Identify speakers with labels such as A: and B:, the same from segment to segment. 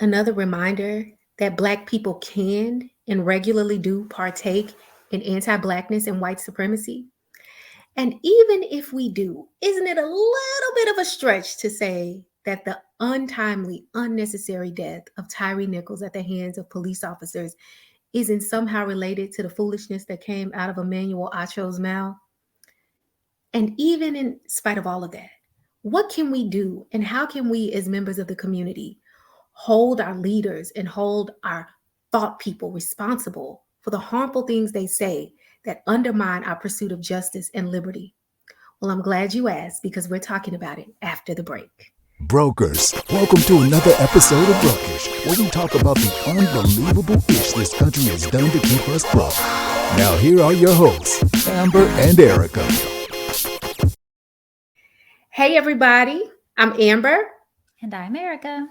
A: another reminder that Black people can and regularly do partake in anti Blackness and white supremacy. And even if we do, isn't it a little bit of a stretch to say that the untimely, unnecessary death of Tyree Nichols at the hands of police officers isn't somehow related to the foolishness that came out of Emmanuel Acho's mouth? And even in spite of all of that, what can we do and how can we, as members of the community, hold our leaders and hold our thought people responsible for the harmful things they say that undermine our pursuit of justice and liberty? Well, I'm glad you asked because we're talking about it after the break.
B: Brokers, welcome to another episode of Brokish, where we talk about the unbelievable ish this country has done to keep us broke. Now here are your hosts, Amber and Erika.
A: Hey everybody, I'm Amber.
C: And I'm Erika.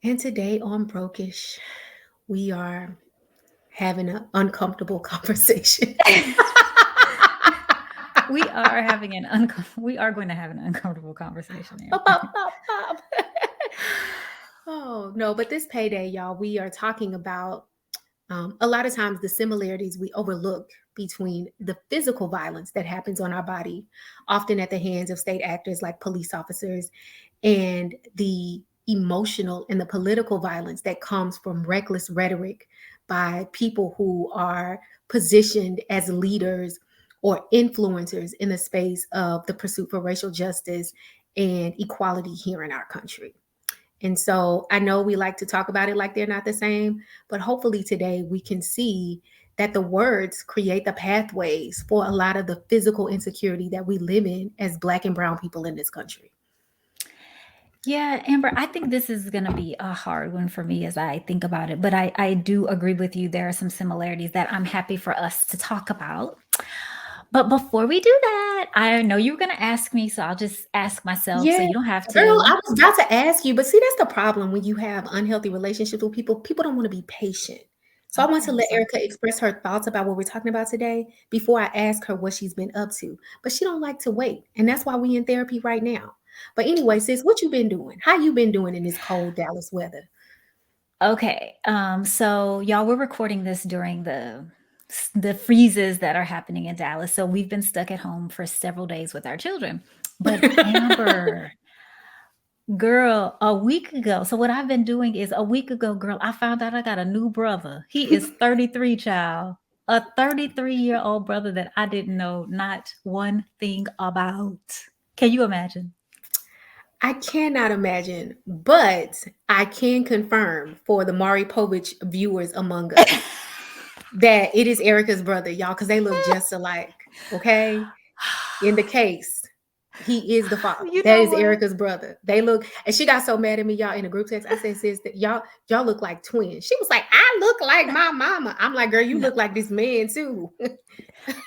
A: And today on Brokish, we are having an uncomfortable conversation.
C: We are going to have an uncomfortable conversation.
A: Oh, no, but this payday, y'all, we are talking about a lot of times the similarities we overlook between the physical violence that happens on our body, often at the hands of state actors like police officers, and the emotional and the political violence that comes from reckless rhetoric by people who are positioned as leaders or influencers in the space of the pursuit for racial justice and equality here in our country. And so I know we like to talk about it like they're not the same, but hopefully today we can see that the words create the pathways for a lot of the physical insecurity that we live in as Black and brown people in this country.
C: Yeah, Amber, I think this is going to be a hard one for me as I think about it, but I do agree with you. There are some similarities that I'm happy for us to talk about. But before we do that, I know you were going to ask me, so I'll just ask myself so you don't have to.
A: Girl, I was about to ask you, but see, that's the problem when you have unhealthy relationships with people. People don't want to be patient. So I want to let Erika express her thoughts about what we're talking about today before I ask her what she's been up to. But she don't like to wait. And that's why we in therapy right now. But anyway, sis, what you been doing? How you been doing in this cold Dallas weather?
C: Okay. So y'all, we're recording this during the freezes that are happening in Dallas. So we've been stuck at home for several days with our children. But Amber, girl, a week ago. So what I've been doing is a week ago, girl, I found out I got a new brother. He is 33, child. A 33-year-old brother that I didn't know not one thing about. Can you imagine?
A: I cannot imagine, but I can confirm for the Maury Povich viewers among us that it is Erika's brother, y'all, because they look just alike. Okay. In the case, he is the father. That is Erika's brother. They look, and she got so mad at me, y'all, in the group text. I said, sis, that y'all look like twins. She was like, I look like my mama. I'm like, girl, you look like this man too.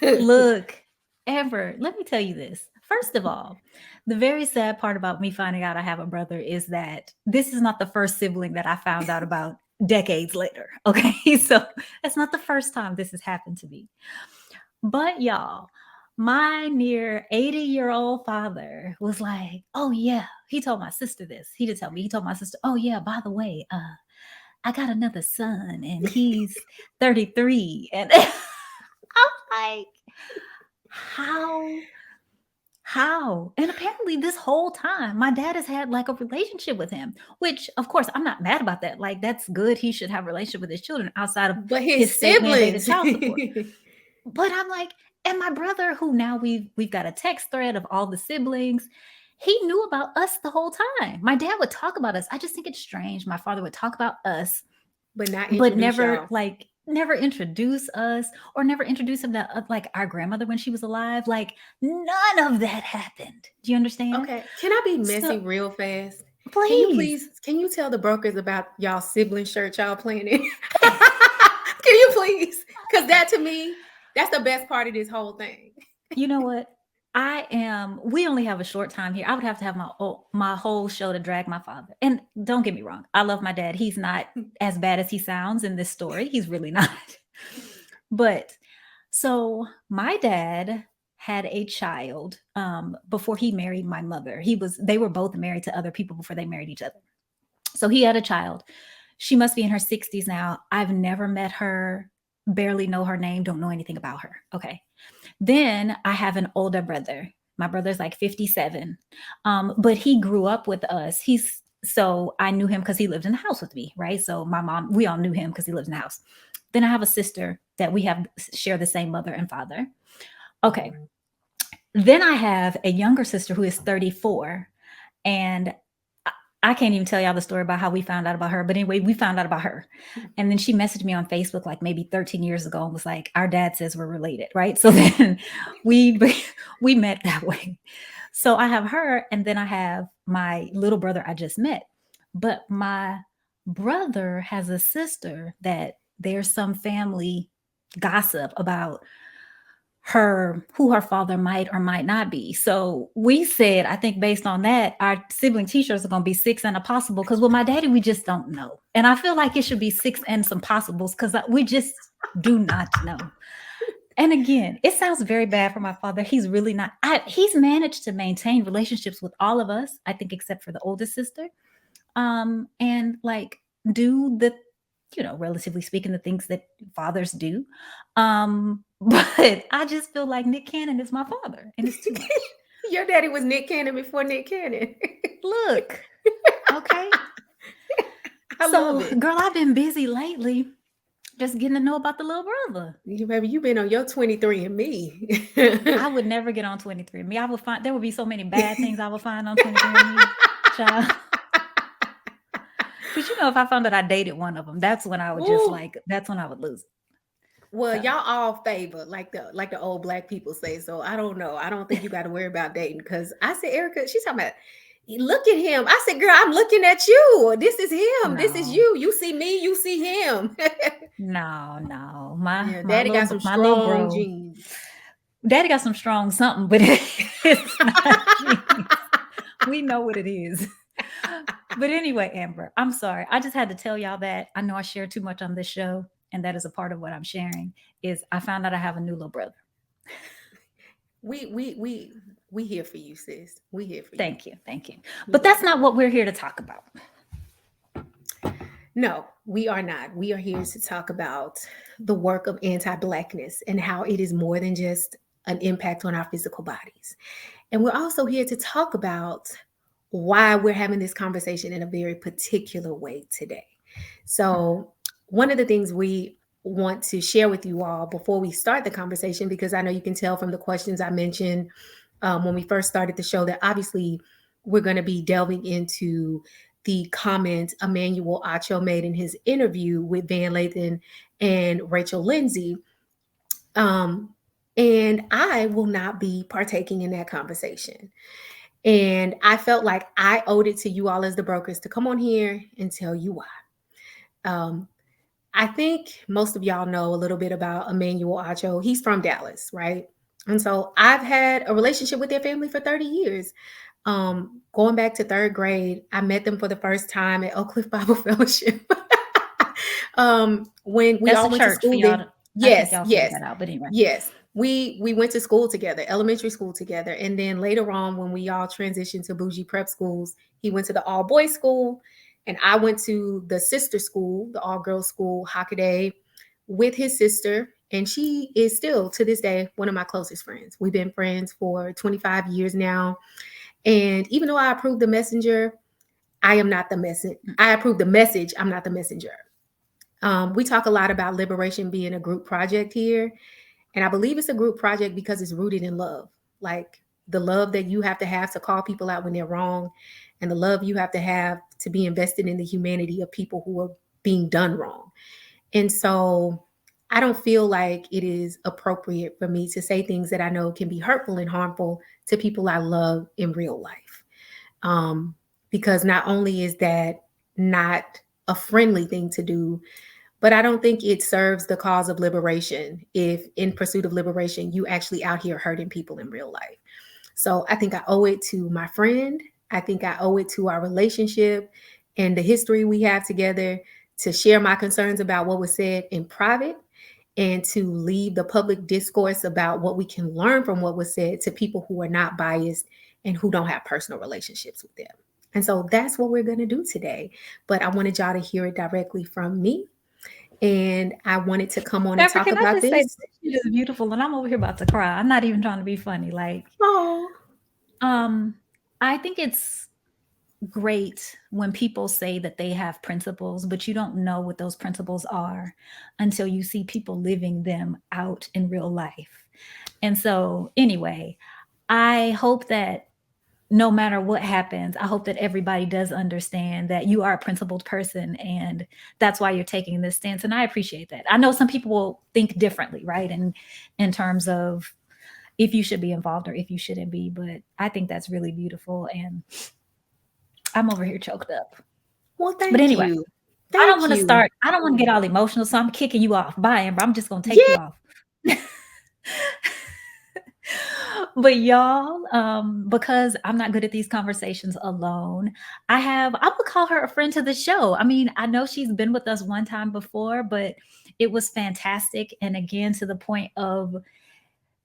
C: Look, Amber, let me tell you this. First of all, the very sad part about me finding out I have a brother is that this is not the first sibling that I found out about decades later. Okay. So that's not the first time this has happened to me. But y'all, my near 80-year-old father was like, oh yeah, he told my sister this. He did tell me, he told my sister, oh yeah, by the way, I got another son and he's 33. And I'm like, how? And apparently this whole time, my dad has had like a relationship with him, which of course I'm not mad about that. Like that's good. He should have a relationship with his children outside of
A: his siblings.
C: Child support. But I'm like, and my brother, who now we've got a text thread of all the siblings, he knew about us the whole time. My dad would talk about us. I just think it's strange. My father would talk about us,
A: but
C: never y'all. Never introduce us or never introduce him to like our grandmother when she was alive. Like none of that happened. Do you understand?
A: Okay. Can I be messy real fast?
C: Please.
A: Can you tell the brokers about y'all sibling shirt y'all planning? Can you please? Because that to me, that's the best part of this whole thing.
C: You know what? We only have a short time here. I would have to have my whole show to drag my father. And don't get me wrong. I love my dad. He's not as bad as he sounds in this story. He's really not. But so my dad had a child before he married my mother. They were both married to other people before they married each other. So he had a child. She must be in her 60s now. I've never met her, barely know her name, don't know anything about her. Okay. Then I have an older brother. My brother's like 57. But he grew up with us. So I knew him because he lived in the house with me, right? So my mom, we all knew him because he lived in the house. Then I have a sister that we have share the same mother and father. Okay. Then I have a younger sister who is 34. And I can't even tell y'all the story about how we found out about her. But anyway, we found out about her. And then she messaged me on Facebook like maybe 13 years ago and was like, our dad says we're related, right? So then we we met that way. So I have her, and then I have my little brother I just met. But my brother has a sister that there's some family gossip about her, who her father might or might not be. So we said, I think based on that, our sibling t-shirts are going to be six and a possible, because with my daddy we just don't know, and I feel like it should be six and some possibles because we just do not know. And again, it sounds very bad for my father. He's really not. He's managed to maintain relationships with all of us, I think, except for the oldest sister. And like do the, relatively speaking, the things that fathers do. But I just feel like Nick Cannon is my father, and it's too much.
A: Your daddy was Nick Cannon before Nick Cannon.
C: Look, okay.
A: I love
C: So,
A: it.
C: girl, I've been busy lately, just getting to know about the little brother.
A: Baby, you've been on your 23 and me.
C: I would never get on 23andMe. I would find there would be so many bad things I would find on 23andMe, child. But if I found that I dated one of them, that's when I would just
A: Ooh.
C: that's when I would lose it.
A: Well,
C: So,
A: y'all all favor, like the old black people say. So I don't know. I don't think you got to worry about dating, because I said, Erica, she's talking about, look at him. I said, girl, I'm looking at you. This is him. This is
C: no,
A: you. You see me. You see him.
C: no. My
A: Yeah,
C: my
A: daddy got
C: little
A: some
C: my little
A: strong
C: bro,
A: genes.
C: daddy got some strong something, but it's not genes. We know what it is. But anyway, Amber, I'm sorry. I just had to tell y'all that. I know I share too much on this show, and that is a part of what I'm sharing. Is I found out I have a new little brother.
A: We here for you, sis. We here for you.
C: Thank you, thank you.
A: We
C: But
A: here
C: that's
A: for
C: not
A: you.
C: what we're here to talk about.
A: No, we are not. We are here to talk about the work of anti-blackness and how it is more than just an impact on our physical bodies. And we're also here to talk about why we're having this conversation in a very particular way today. So, one of the things we want to share with you all before we start the conversation, because I know you can tell from the questions I mentioned when we first started the show that obviously we're going to be delving into the comment Emmanuel Acho made in his interview with Van Lathan and Rachel Lindsay. Um, and I will not be partaking in that conversation. And I felt like I owed it to you all as the brokers to come on here and tell you why. Um, I think most of y'all know a little bit about Emmanuel Acho. He's from Dallas, right? And so I've had a relationship with their family for 30 years. Going back to third grade, I met them for the first time at Oak Cliff Bible Fellowship. When we
C: That's
A: all
C: the
A: went to
C: church for
A: school
C: y'all.
A: there.
C: I think
A: Yes,
C: y'all figured
A: yes,
C: that out. But anyway,
A: yes. We went to school together, elementary school together. And then later on, when we all transitioned to bougie prep schools, he went to the all boys school and I went to the sister school, the all girls school, Hockaday, with his sister. And she is still to this day one of my closest friends. We've been friends for 25 years now. And even though I approve the messenger, I am not the message. I approve the message. I'm not the messenger. We talk a lot about liberation being a group project here. And I believe it's a group project because it's rooted in love. Like the love that you have to call people out when they're wrong, and the love you have to be invested in the humanity of people who are being done wrong. And so I don't feel like it is appropriate for me to say things that I know can be hurtful and harmful to people I love in real life. Um, because not only is that not a friendly thing to do, but I don't think it serves the cause of liberation if, in pursuit of liberation, you actually out here hurting people in real life. So I think I owe it to my friend. I think I owe it to our relationship and the history we have together to share my concerns about what was said in private and to leave the public discourse about what we can learn from what was said to people who are not biased and who don't have personal relationships with them. And so that's what we're going to do today. But I wanted y'all to hear it directly from me. And I wanted to come on and
C: Amber,
A: talk
C: can I
A: about
C: just say
A: this.
C: this shit is beautiful, and I'm over here about to cry. I'm not even trying to be funny. Like,
A: Oh,
C: um, I think it's great when people say that they have principles, but you don't know what those principles are until you see people living them out in real life. And so, anyway, I hope that no matter what happens, I hope that everybody does understand that you are a principled person, and that's why you're taking this stance. And I appreciate that. I know some people will think differently, right? And in terms of if you should be involved or if you shouldn't be, but I think that's really beautiful. And I'm over here choked up.
A: well,
C: But
A: thank
C: anyway,
A: you.
C: I don't
A: Thank
C: want to
A: you.
C: start. I don't want to get all emotional, so I'm kicking you off. Bye, Amber. I'm just gonna take you
A: Yeah.
C: off. But y'all, because I'm not good at these conversations alone, I would call her a friend to the show. I mean, I know she's been with us one time before, but it was fantastic. And again, to the point of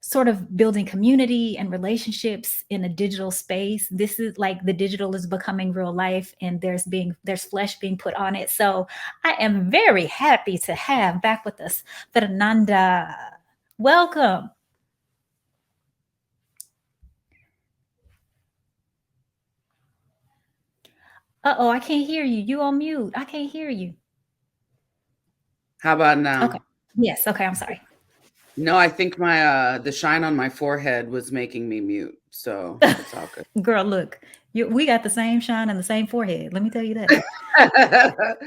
C: sort of building community and relationships in a digital space. This is like the digital is becoming real life, and there's flesh being put on it. So I am very happy to have back with us Fernanda. Welcome. Uh-oh, I can't hear you. You on mute. I can't hear you.
D: How about
C: Okay.
D: now?
C: Yes. Okay. I'm sorry.
D: No, I think my the shine on my forehead was making me mute, so it's all good.
C: Girl, look, we got the same shine and the same forehead. Let me tell you that.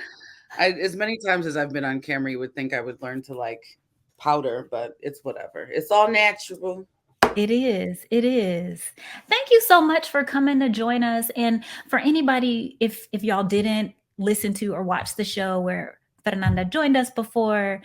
D: As many times as I've been on camera, you would think I would learn to like powder, but it's whatever. It's all natural.
C: It is. It is. Thank you so much for coming to join us. And for anybody, if y'all didn't listen to or watch the show where Fernanda joined us before,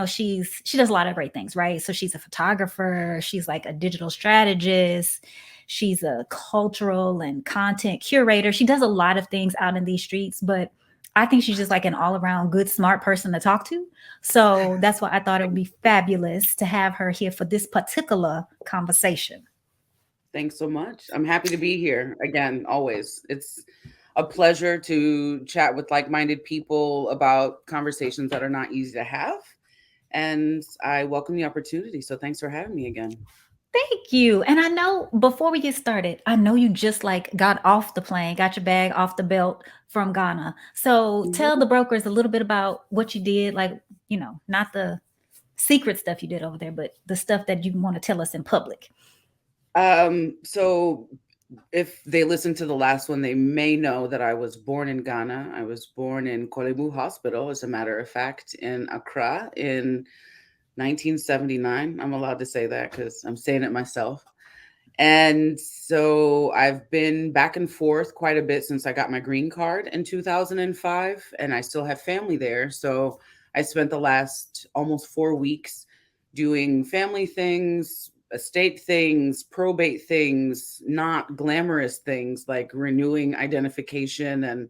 C: she does a lot of great things, right? So she's a photographer, she's like a digital strategist, she's a cultural and content curator. She does a lot of things out in these streets, but I think she's just like an all-around good, smart person to talk to. So that's why I thought it would be fabulous to have her here for this particular conversation.
D: Thanks so much. I'm happy to be here again, always. It's a pleasure to chat with like-minded people about conversations that are not easy to have. And I welcome the opportunity. So thanks for having me again.
C: Thank you. And I know before we get started, I know you just like got off the plane, got your bag off the belt from Ghana. So tell the brokers a little bit about what you did, like, not the secret stuff you did over there, but the stuff that you want to tell us in public.
D: So if they listen to the last one, they may know that I was born in Ghana. I was born in Kolebu Hospital, as a matter of fact, in Accra in 1979. I'm allowed to say that because I'm saying it myself. And so I've been back and forth quite a bit since I got my green card in 2005, and I still have family there. So I spent the last almost 4 weeks doing family things, estate things, probate things, not glamorous things like renewing identification and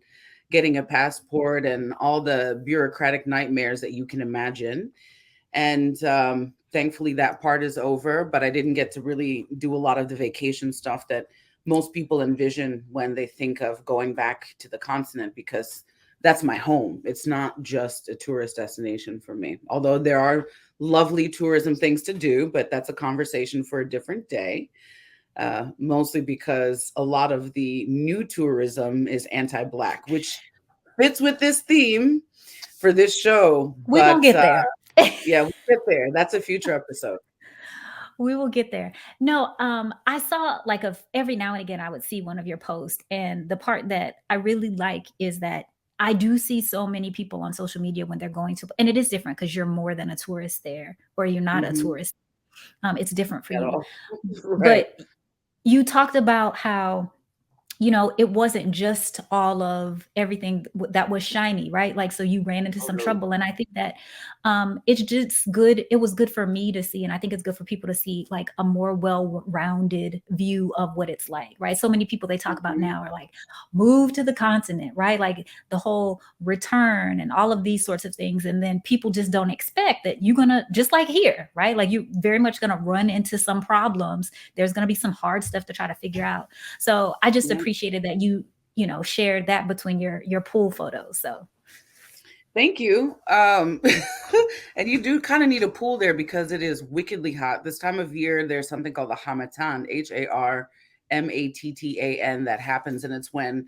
D: getting a passport and all the bureaucratic nightmares that you can imagine. And thankfully that part is over, but I didn't get to really do a lot of the vacation stuff that most people envision when they think of going back to the continent, because that's my home. It's not just a tourist destination for me, although there are lovely tourism things to do, but that's a conversation for a different day. Mostly because a lot of the new tourism is anti-Black, which fits with this theme for this show.
C: We're going to get there.
D: Yeah, we'll get there. That's a future episode.
C: We will get there. No, I saw like every now and again, I would see one of your posts. And the part that I really like is that I do see so many people on social media when they're going to, and it is different because you're more than a tourist there, or you're not a tourist. It's different for
D: At
C: you.
D: all. Right.
C: But you talked about how it wasn't just all of everything that was shiny, right? Like, so you ran into some trouble. And I think that it's just good. It was good for me to see. And I think it's good for people to see like a more well-rounded view of what it's like, right? So many people they talk about now are like, move to the continent, right? Like the whole return and all of these sorts of things. And then people just don't expect that you're going to, just like here, right? Like you're very much going to run into some problems. There's going to be some hard stuff to try to figure out. So I just appreciated that you shared that between your pool photos. So
D: Thank you. And you do kind of need a pool there because it is wickedly hot. This time of year, there's something called the Hamatan, Harmattan, that happens. And it's when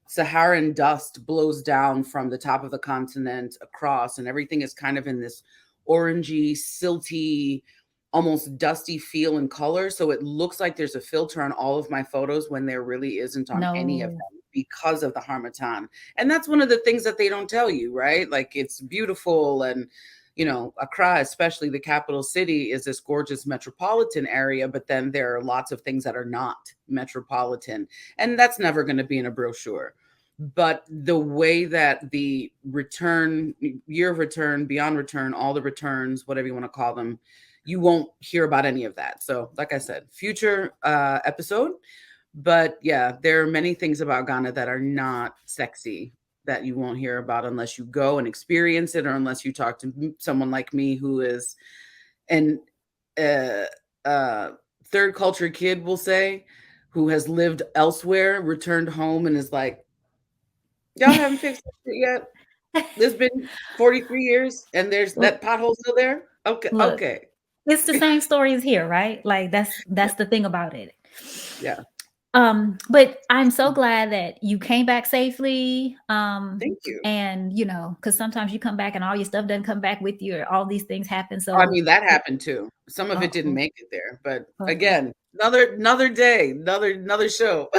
D: Saharan dust blows down from the top of the continent across, and everything is kind of in this orangey, silty, almost dusty feel and color. So it looks like there's a filter on all of my photos when there really isn't on any of
C: no,
D: them because of the Harmattan. And that's one of the things that they don't tell you, right? Like it's beautiful. And, Accra, especially the capital city, is this gorgeous metropolitan area, but then there are lots of things that are not metropolitan. And that's never going to be in a brochure. But the way that the return, year of return, beyond return, all the returns, whatever you want to call them, you won't hear about any of that. So, like I said, future episode. But yeah, there are many things about Ghana that are not sexy that you won't hear about unless you go and experience it, or unless you talk to someone like me who is an uh, uh, third culture kid, we'll say, who has lived elsewhere, returned home, and is like, y'all haven't fixed it yet. It's been 43 years and there's that pothole still there. Okay.
C: look,
D: Okay.
C: it's the same story as here, right? Like that's the thing about it.
D: Yeah.
C: But I'm so glad that you came back safely.
D: Thank you.
C: And because sometimes you come back and all your stuff doesn't come back with you, or all these things happen.
D: I
C: So,
D: mean, that happened too. Some of it didn't
C: uh-oh,
D: make it there, but
C: uh-oh.
D: again, another day, another show.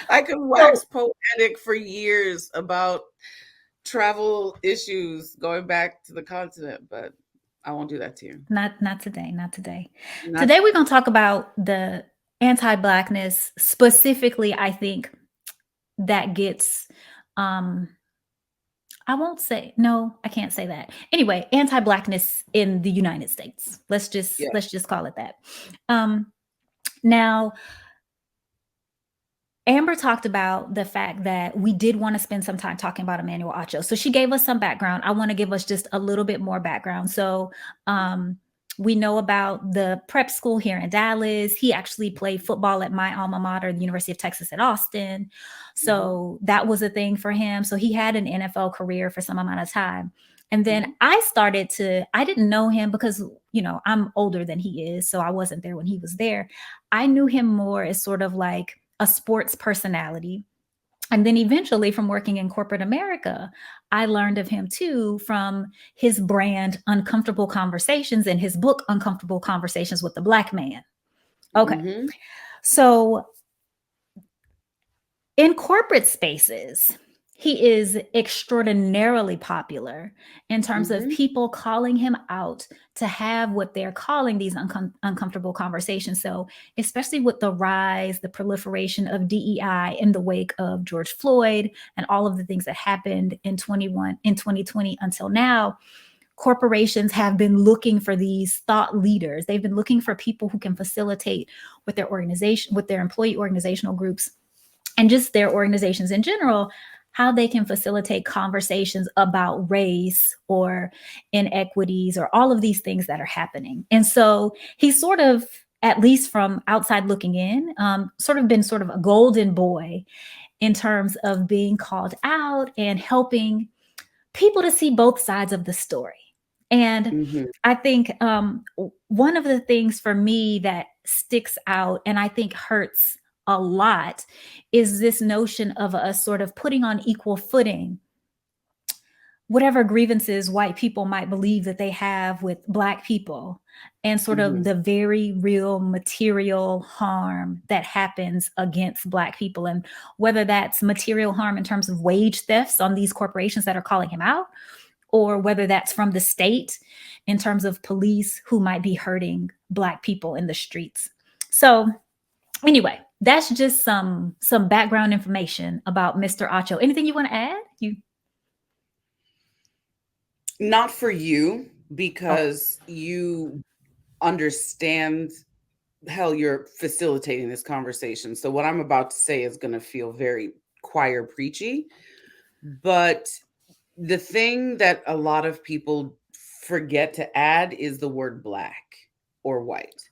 D: I could
C: So
D: wax poetic for years about travel issues going back to the continent, but I won't do that to you.
C: not today, not today.
D: Not
C: Today we're gonna talk about the anti-blackness specifically. I think that gets um I won't say no, I can't say that. Anyway, anti-blackness in the United States. Let's just
D: yeah.
C: let's just call it that. Um Now, Amber talked about the fact that we did want to spend some time talking about Emmanuel Acho. So she gave us some background. I want to give us just a little bit more background. So um, we know about the prep school here in Dallas. He actually played football at my alma mater, the University of Texas at Austin.
D: Hmm.
C: So that was a thing for him. So he had an NFL career for some amount of time. And then
D: Hmm.
C: I didn't know him because, I'm older than he is. So I wasn't there when he was there. I knew him more as sort of like a sports personality. And then eventually, from working in corporate America, I learned of him too from his brand, Uncomfortable Conversations, and his book, Uncomfortable Conversations with the Black Man. Okay.
D: Hmm.
C: So in corporate spaces, he is extraordinarily popular in terms of
D: Hmm.
C: people calling him out to have what they're calling these uncomfortable conversations. So, especially with the rise, the proliferation of DEI in the wake of George Floyd and all of the things that happened in 2020 until now, corporations have been looking for these thought leaders. They've been looking for people who can facilitate with their organization, with their employee organizational groups and just their organizations in general, how they can facilitate conversations about race or inequities or all of these things that are happening. And so he's sort of, at least from outside looking in, sort of been sort of a golden boy in terms of being called out and helping people to see both sides of the story. And
D: Hmm.
C: I think one of the things for me that sticks out and I think hurts a lot is this notion of us sort of putting on equal footing whatever grievances white people might believe that they have with Black people and sort of
D: Hmm.
C: the very real material harm that happens against Black people. And whether that's material harm in terms of wage thefts on these corporations that are calling him out, or whether that's from the state in terms of police who might be hurting Black people in the streets. So anyway, that's just some background information about Mr. Acho. Anything you want to add? You
D: Not for you,
C: oh,
D: because you understand, hell, you're facilitating this conversation. So what I'm about to say is going to feel very choir preachy, but the thing that a lot of people forget to add is the word black or white.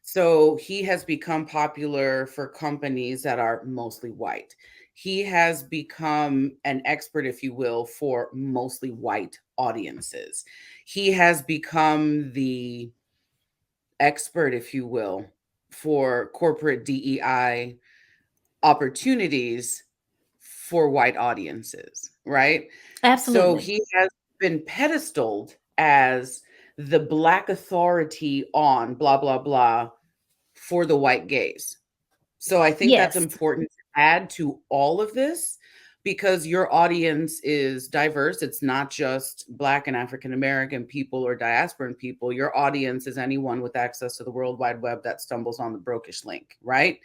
D: So he has become popular for companies that are mostly white. He has become an expert, if you will, for mostly white audiences. He has become the expert, if you will, for corporate DEI opportunities for white audiences, right? So
C: Absolutely.
D: he has been pedestaled as the black authority on blah, blah, blah for the white gaze. So I think that's
C: Yes,
D: important to add to all of this because your audience is diverse. It's not just Black and African American people or diasporan people. Your audience is anyone with access to the World Wide Web that stumbles on the brokish link, right?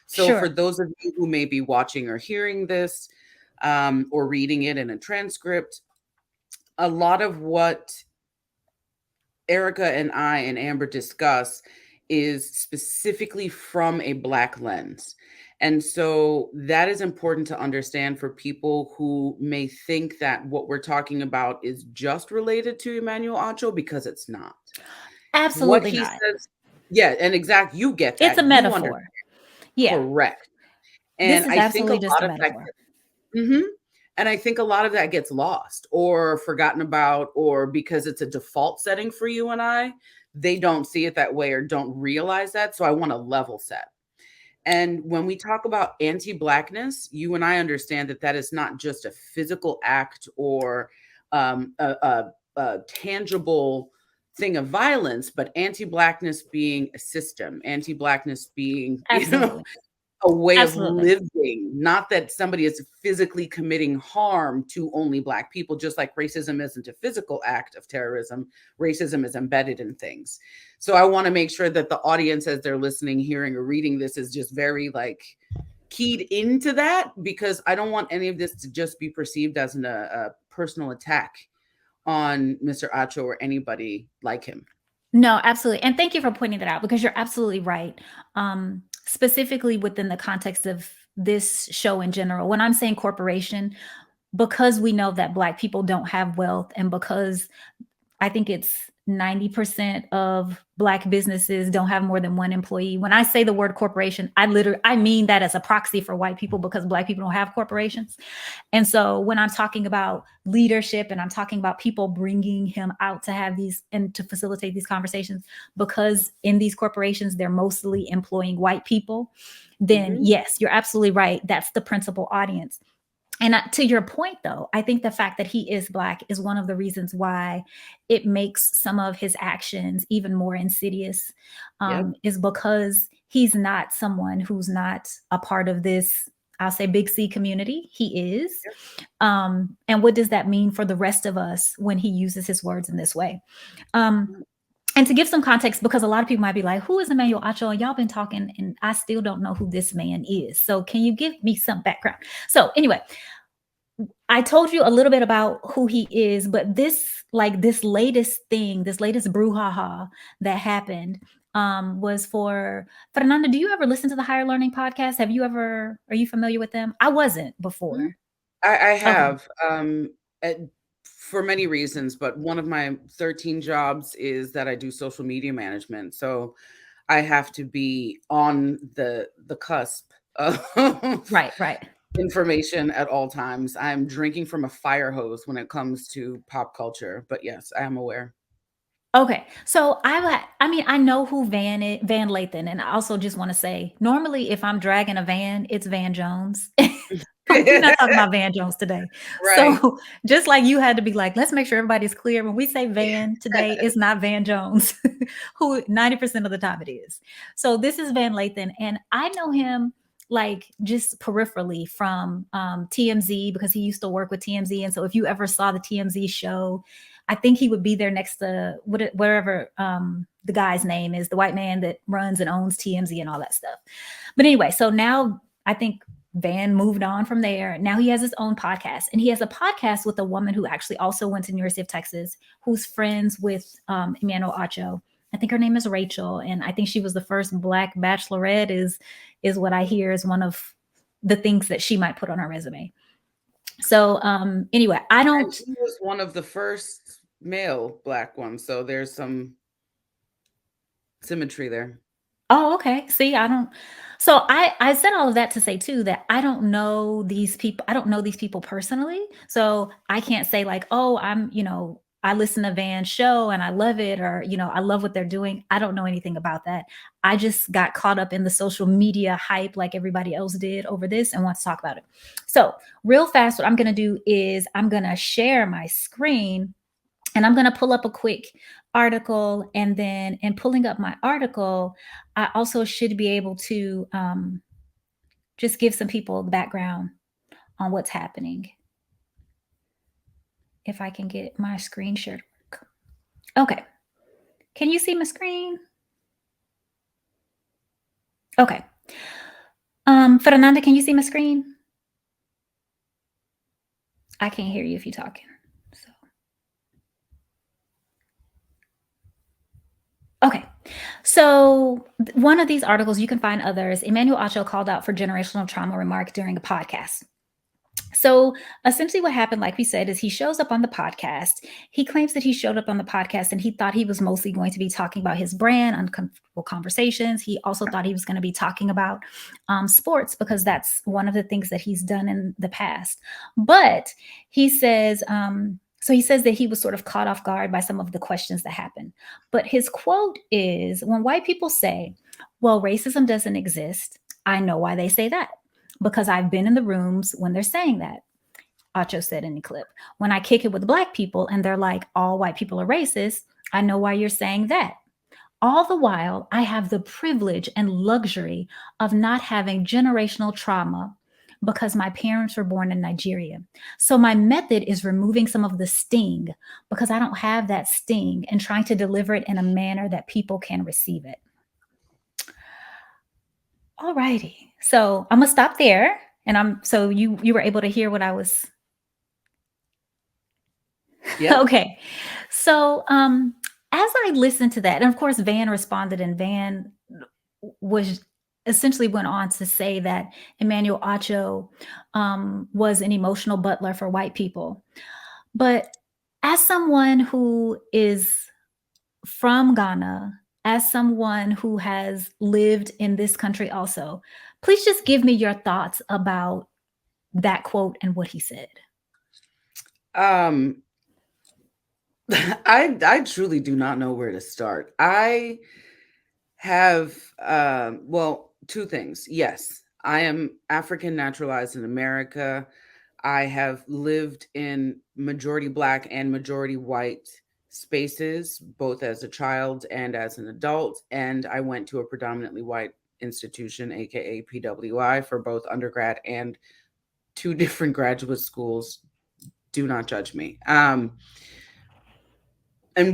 D: So for
C: sure.
D: those of you who may be watching or hearing this or reading it in a transcript, a lot of what Erika and I and Amber discuss is specifically from a Black lens. And so that is important to understand for people who may think that what we're talking about is just related to Emmanuel Acho because it's not. What
C: Absolutely
D: he
C: not.
D: says, yeah, and exactly, you get
C: It's a
D: that. You understand,
C: metaphor. Yeah,
D: correct.
C: this
D: And
C: is
D: I think a
C: absolutely just
D: lot
C: a
D: of that
C: metaphor.
D: Mhm. And I think a lot of that gets lost or forgotten about, or because it's a default setting for you and I, they don't see it that way or don't realize that. So I want to level set. And when we talk about anti Blackness, you and I understand that that is not just a physical act or a tangible thing of violence, but anti Blackness being a system, anti Blackness being,
C: Absolutely.
D: a way of
C: Absolutely.
D: living, not that somebody is physically committing harm to only Black people, just like racism isn't a physical act of terrorism. Racism is embedded in things. So I want to make sure that the audience, as they're listening, hearing, or reading this, is just very like keyed into that because I don't want any of this to just be perceived as a personal attack on Mr. Acho or anybody like him.
C: No, absolutely. And thank you for pointing that out because you're absolutely right. Specifically within the context of this show in general, when I'm saying corporation, because we know that Black people don't have wealth and because I think it's 90% of Black businesses don't have more than one employee. When I say the word corporation, I mean that as a proxy for white people because Black people don't have corporations. And so when I'm talking about leadership and I'm talking about people bringing him out to have these and to facilitate these conversations, because in these corporations, they're mostly employing white people, then
D: Mhm.
C: yes, you're absolutely right. That's the principal audience. And to your point, though, I think the fact that he is Black is one of the reasons why it makes some of his actions even more insidious,
D: Yep.
C: is because he's not someone who's not a part of this, I'll say, big C community. He is.
D: Yep.
C: And what does that mean for the rest of us when he uses his words in this way? Um, and to give some context, because a lot of people might be like, who is Emmanuel Acho? And y'all been talking, and I still don't know who this man is. So can you give me some background? So anyway, I told you a little bit about who he is, but this latest thing, this latest brouhaha that happened was for Fernanda. Do you ever listen to the Higher Learning podcast? Are you familiar with them? I wasn't
D: Mhm.
C: before.
D: I
C: Okay.
D: have for many reasons, but one of my 13 jobs is that I do social media management. So I have to be on the cusp of
C: Right, right.
D: information at all times. I'm drinking from a fire hose when it comes to pop culture, but yes, I am aware.
C: Okay. So I mean, I know who Van Lathan, and I also just want to say, normally if I'm dragging a van, it's Van Jones. But we're not talking about Van Jones today.
D: Right.
C: So just like you had to be like, let's make sure everybody's clear. When we say Van today, it's not Van Jones, who 90% of the time it is. So this is Van Lathan, and I know him like just peripherally from TMZ because he used to work with TMZ. And so if you ever saw the TMZ show, I think he would be there next to wherever the guy's name is, the white man that runs and owns TMZ and all that stuff. But anyway, so now I think Van moved on from there. Now he has his own podcast, and he has a podcast with a woman who actually also went to the University of Texas, who's friends with Emmanuel Acho. I think her name is Rachel, and I think she was the first Black bachelorette. Is what I hear is one of the things that she might put on her resume. So anyway, I
D: And
C: don't.
D: he was one of the first male Black ones, so there's some symmetry there.
C: Oh, okay. See, I don't. So I said all of that to say too that I don't know these people. I don't know these people personally. So I can't say like, oh, I listen to Van's show and I love it, or I love what they're doing. I don't know anything about that. I just got caught up in the social media hype like everybody else did over this and want to talk about it. So real fast, what I'm gonna do is I'm gonna share my screen and I'm going to pull up a quick article. And then in pulling up my article, I also should be able to just give some people the background on what's happening. If I can get my screen shared. Okay. Can you see my screen? Okay. Fernanda, can you see my screen? I can't hear you if you're talking. So. Okay. So one of these articles, you can find others. Emmanuel Acho called out for generational trauma remark during a podcast. So essentially, what happened, like we said, is he shows up on the podcast. He claims that he showed up on the podcast and he thought he was mostly going to be talking about his brand, uncomfortable conversations. He also thought he was going to be talking about sports because that's one of the things that he's done in the past. But he says, so he says that he was sort of caught off guard by some of the questions that happened. But his quote is, when white people say, well, racism doesn't exist, I know why they say that, because I've been in the rooms when they're saying that. Acho said in the clip. When I kick it with black people and they're like, all white people are racist, I know why you're saying that. All the while, I have the privilege and luxury of not having generational trauma because my parents were born in Nigeria. So my method is removing some of the sting because I don't have that sting and trying to deliver it in a manner that people can receive it. All righty. So I'm gonna stop there. And so you were able to hear what I was.
D: Yeah.
C: Okay. So as I listened to that, and of course Van responded, and Van was essentially went on to say that Emmanuel Acho was an emotional butler for white people. But as someone who is from Ghana, as someone who has lived in this country also, please just give me your thoughts about that quote and what he said.
D: Um, I truly do not know where to start. I have well, two things. Yes, I am African naturalized in America. I have lived in majority black and majority white spaces, both as a child and as an adult. And I went to a predominantly white institution, aka PWI, for both undergrad and two different graduate schools. Do not judge me. And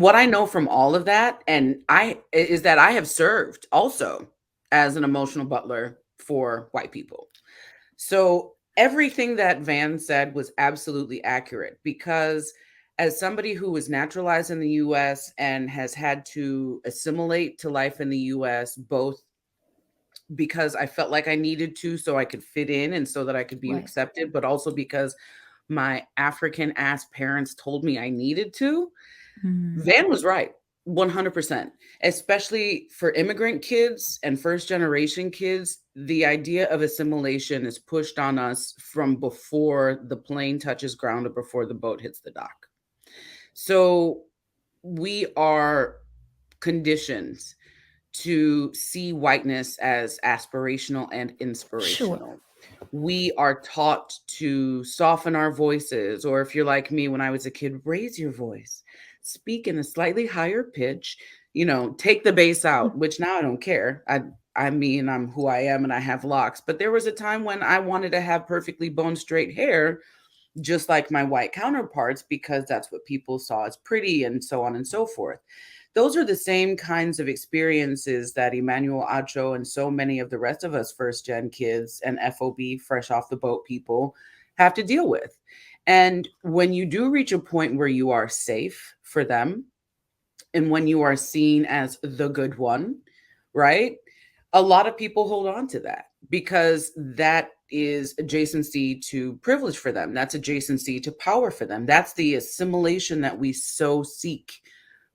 D: what I know from all of that, and I is that I have served also as an emotional butler for white people. So everything that Van said was absolutely accurate because as somebody who was naturalized in the US and has had to assimilate to life in the US, both because I felt like I needed to so I could fit in and so that I could be
C: Right.
D: accepted, but also because my African ass parents told me I needed to.
C: Mm,
D: Van was right, 100%. Especially for immigrant kids and first generation kids, the idea of assimilation is pushed on us from before the plane touches ground or before the boat hits the dock. So we are conditioned to see whiteness as aspirational and
C: sure.
D: inspirational. We are taught to soften our voices, or if you're like me when I was a kid, raise your voice, speak in a slightly higher pitch, take the bass out, which now I don't care. I mean, I'm who I am and I have locks, but there was a time when I wanted to have perfectly bone straight hair, just like my white counterparts, because that's what people saw as pretty and so on and so forth. Those are the same kinds of experiences that Emmanuel Acho and so many of the rest of us first gen kids and FOB, fresh off the boat people, have to deal with. And when you do reach a point where you are safe for them and when you are seen as the good one, right? A lot of people hold on to that because that is adjacency to privilege for them. That's adjacency to power for them. That's the assimilation that we so seek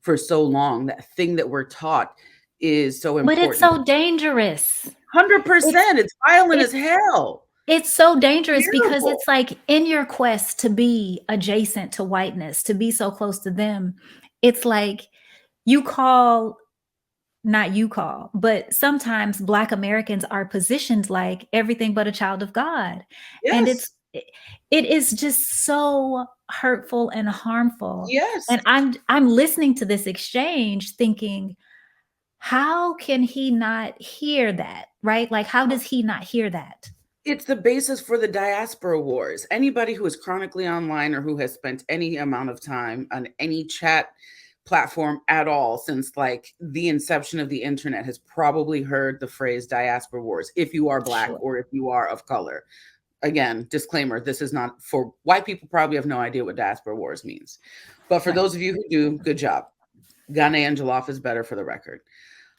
D: for so long, that thing that we're taught. is so
C: But it's
D: important.
C: so dangerous.
D: 100%. It's violent as
C: It's
D: hell.
C: it's so dangerous because
D: Terrible.
C: it's like in your quest to be adjacent to whiteness, to be so close to them, it's like you call not you call, but sometimes Black Americans are positioned like everything but a child of God. And
D: Yes.
C: it is just so hurtful and harmful.
D: Yes.
C: And I'm listening to this exchange thinking, how can he not hear that? Right? Like, how does he not hear that?
D: It's the basis for the diaspora wars. Anybody who is chronically online or who has spent any amount of time on any chat platform at all since like the inception of the internet has probably heard the phrase diaspora wars if you are Black
C: Sure.
D: or if you are of color. Again, disclaimer, this is not for white people, probably have no idea what diaspora wars means. But for
C: Right.
D: those of you who do, good job. Ghanaian jollof is better, for the record.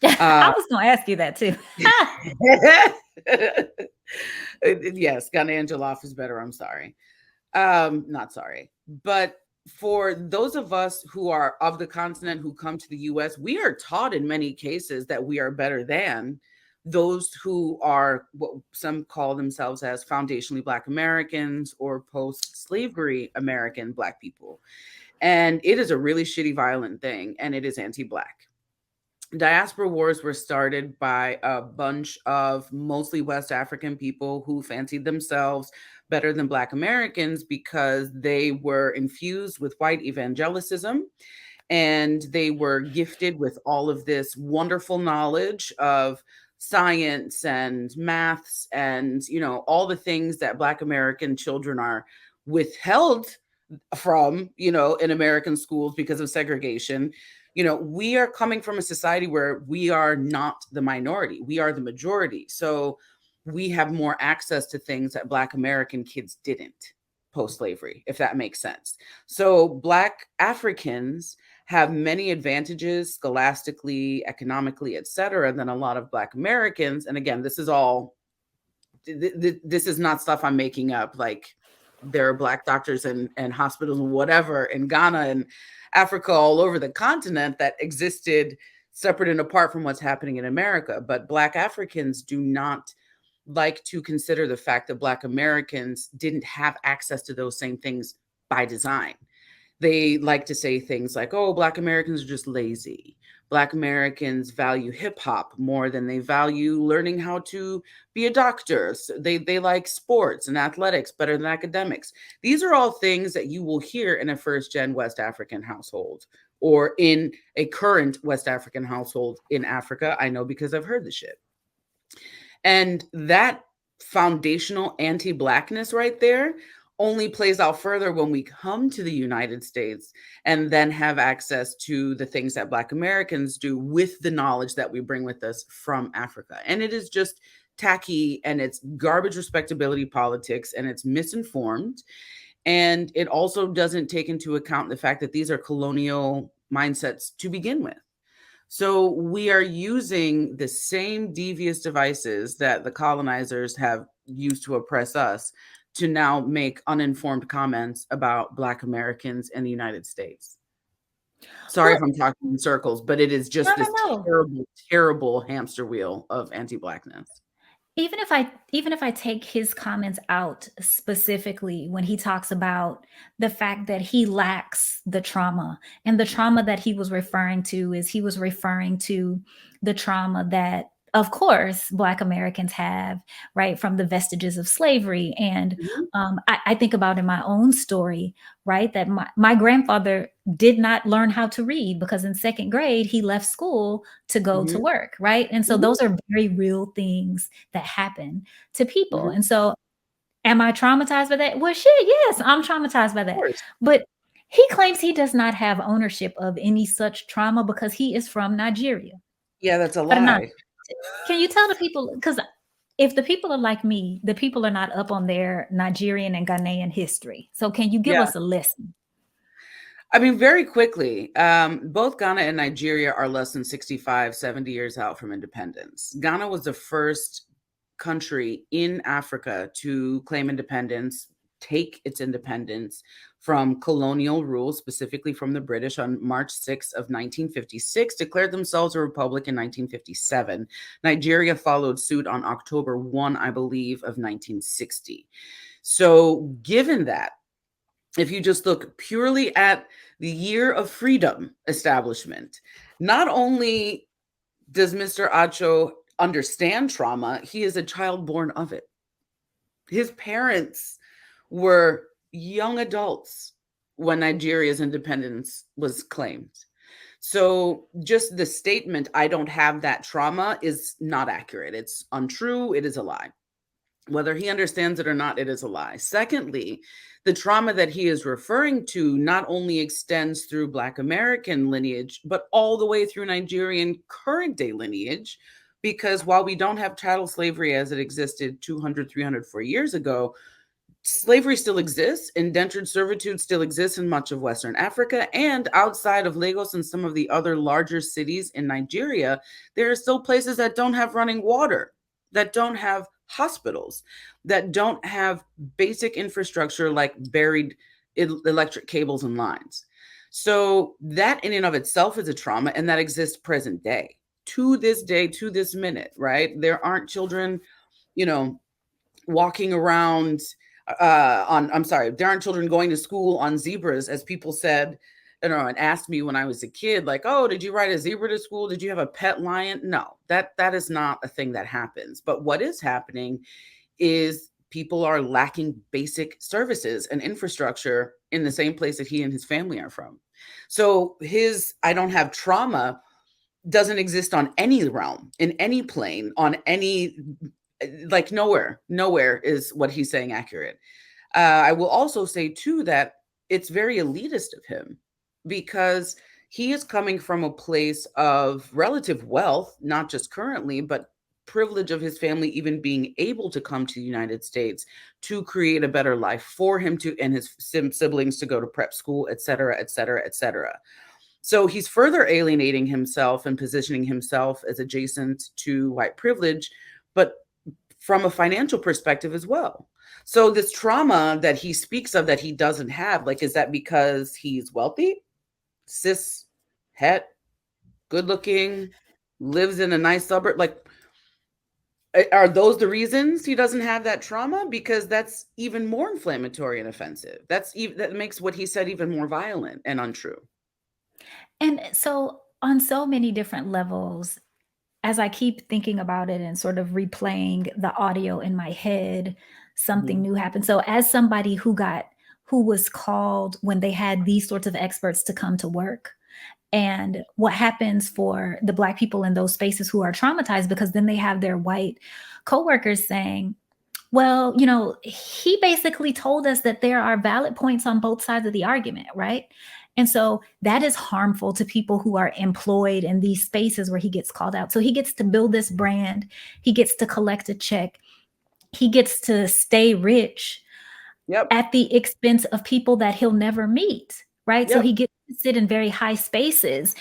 C: I was going to ask you that too.
D: Yes, Ghanaian jollof is better. I'm sorry. Not sorry. But for those of us who are of the continent who come to the US, we are taught in many cases that we are better than those who are what some call themselves as foundationally Black Americans or post-slavery American Black people. And it is a really shitty, violent thing, and it is anti-Black. Diaspora wars were started by a bunch of mostly West African people who fancied themselves better than Black Americans because they were infused with white evangelicism and they were gifted with all of this wonderful knowledge of science and maths and, you know, all the things that Black American children are withheld from, you know, in American schools because of segregation. You know, we are coming from a society where we are not the minority, we are the majority. So we have more access to things that Black American kids didn't post slavery, if that makes sense. So Black Africans have many advantages scholastically, economically, et cetera, than a lot of Black Americans. And again, this is all, this is not stuff I'm making up. Like, there are Black doctors and hospitals and whatever in Ghana and Africa, all over the continent, that existed separate and apart from what's happening in America. But Black Africans do not like to consider the fact that Black Americans didn't have access to those same things by design. They like to say things like, oh, Black Americans are just lazy. Black Americans value hip hop more than they value learning how to be a doctor. So they like sports and athletics better than academics. These are all things that you will hear in a first gen West African household or in a current West African household in Africa. I know because I've heard the shit. And that foundational anti Blackness right there only plays out further when we come to the United States and then have access to the things that Black Americans do with the knowledge that we bring with us from Africa. And it is just tacky and it's garbage respectability politics and it's misinformed. And it also doesn't take into account the fact that these are colonial mindsets to begin with. So we are using the same devious devices that the colonizers have used to oppress us to now make uninformed comments about Black Americans in the United States. Sorry
C: Well,
D: if I'm talking in circles, but it is
C: no,
D: just this
C: no, no.
D: terrible, terrible hamster wheel of anti-Blackness.
C: Even if I take his comments out specifically when he talks about the fact that he lacks the trauma, and the trauma that he was referring to is he was referring to the trauma that of course Black Americans have, right, from the vestiges of slavery. And
D: Mhm,
C: I think about in my own story, right, that my grandfather did not learn how to read because in second grade he left school to go to
D: mhm,
C: work, right? And so
D: mhm,
C: those are very real things that happen to people.
D: mhm.
C: And so, am I traumatized by that? Well, shit, yes, I'm traumatized by
D: Of
C: that.
D: course.
C: But he claims he does not have ownership of any such trauma because he is from Nigeria.
D: Yeah, that's a
C: Fernanda,
D: lie.
C: can you tell the people? Because if the people are like me, the people are not up on their Nigerian and Ghanaian history. So, can you give
D: Yeah.
C: us a lesson?
D: I mean, very quickly, both Ghana and Nigeria are less than 65, 70 years out from independence. Ghana was the first country in Africa to claim independence take its independence from colonial rule, specifically from the British, on March 6th of 1956, declared themselves a republic in 1957. Nigeria followed suit on October 1, I believe, of 1960. So given that, if you just look purely at the year of freedom establishment, not only does Mr. Acho understand trauma, he is a child born of it. His parents were young adults when Nigeria's independence was claimed. So just the statement, I don't have that trauma, is not accurate. It's untrue. It is a lie. Whether he understands it or not, it is a lie. Secondly, the trauma that he is referring to not only extends through Black American lineage, but all the way through Nigerian current day lineage. Because while we don't have chattel slavery as it existed 200, 300, 4 years ago, slavery still exists. Indentured servitude still exists in much of Western Africa. And outside of Lagos and some of the other larger cities in Nigeria, there are still places that don't have running water, that don't have hospitals, that don't have basic infrastructure like buried electric cables and lines. So that in and of itself is a trauma, and that exists present day, to this day, to this minute, right? There aren't children, walking around there aren't children going to school on zebras, as people said, and asked me when I was a kid, like, oh, did you ride a zebra to school? Did you have a pet lion? No, that is not a thing that happens. But what is happening is people are lacking basic services and infrastructure in the same place that he and his family are from. So his I don't have trauma doesn't exist on any realm, in any plane, on any, like, nowhere is what he's saying accurate. I will also say too that it's very elitist of him, because he is coming from a place of relative wealth, not just currently, but privilege of his family even being able to come to the United States to create a better life for him to and his siblings to go to prep school, et cetera, et cetera, et cetera. So he's further alienating himself and positioning himself as adjacent to white privilege, but from a financial perspective as well. So this trauma that he speaks of that he doesn't have, like, is that because he's wealthy, cis, het, good looking, lives in a nice suburb? Like, are those the reasons he doesn't have that trauma? Because that's even more inflammatory and offensive. That makes what he said even more violent and untrue.
C: And so, on so many different levels, as I keep thinking about it and sort of replaying the audio in my head, something
D: Mhm.
C: new happened. So, as somebody who was called when they had these sorts of experts to come to work, and what happens for the Black people in those spaces who are traumatized, because then they have their white coworkers saying, well, he basically told us that there are valid points on both sides of the argument, right? And so that is harmful to people who are employed in these spaces where he gets called out. So he gets to build this brand, he gets to collect a check, he gets to stay rich
D: Yep.
C: at the expense of people that he'll never meet, right? So
D: Yep.
C: he gets to sit in very high spaces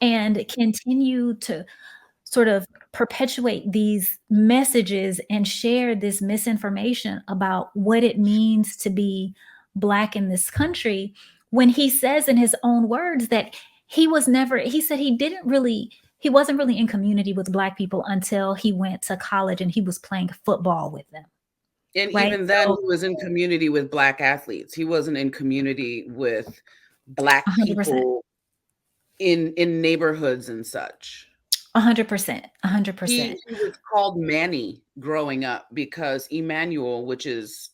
C: and continue to sort of perpetuate these messages and share this misinformation about what it means to be Black in this country, when he says in his own words that he said he wasn't really in community with Black people until he went to college and he was playing football with them.
D: And
C: Right.
D: even then,
C: So
D: he was in community with Black athletes. He wasn't in community with Black
C: 100%,
D: people in neighborhoods and such.
C: 100%,
D: He
C: 100%.
D: was called Manny growing up because Emmanuel, which is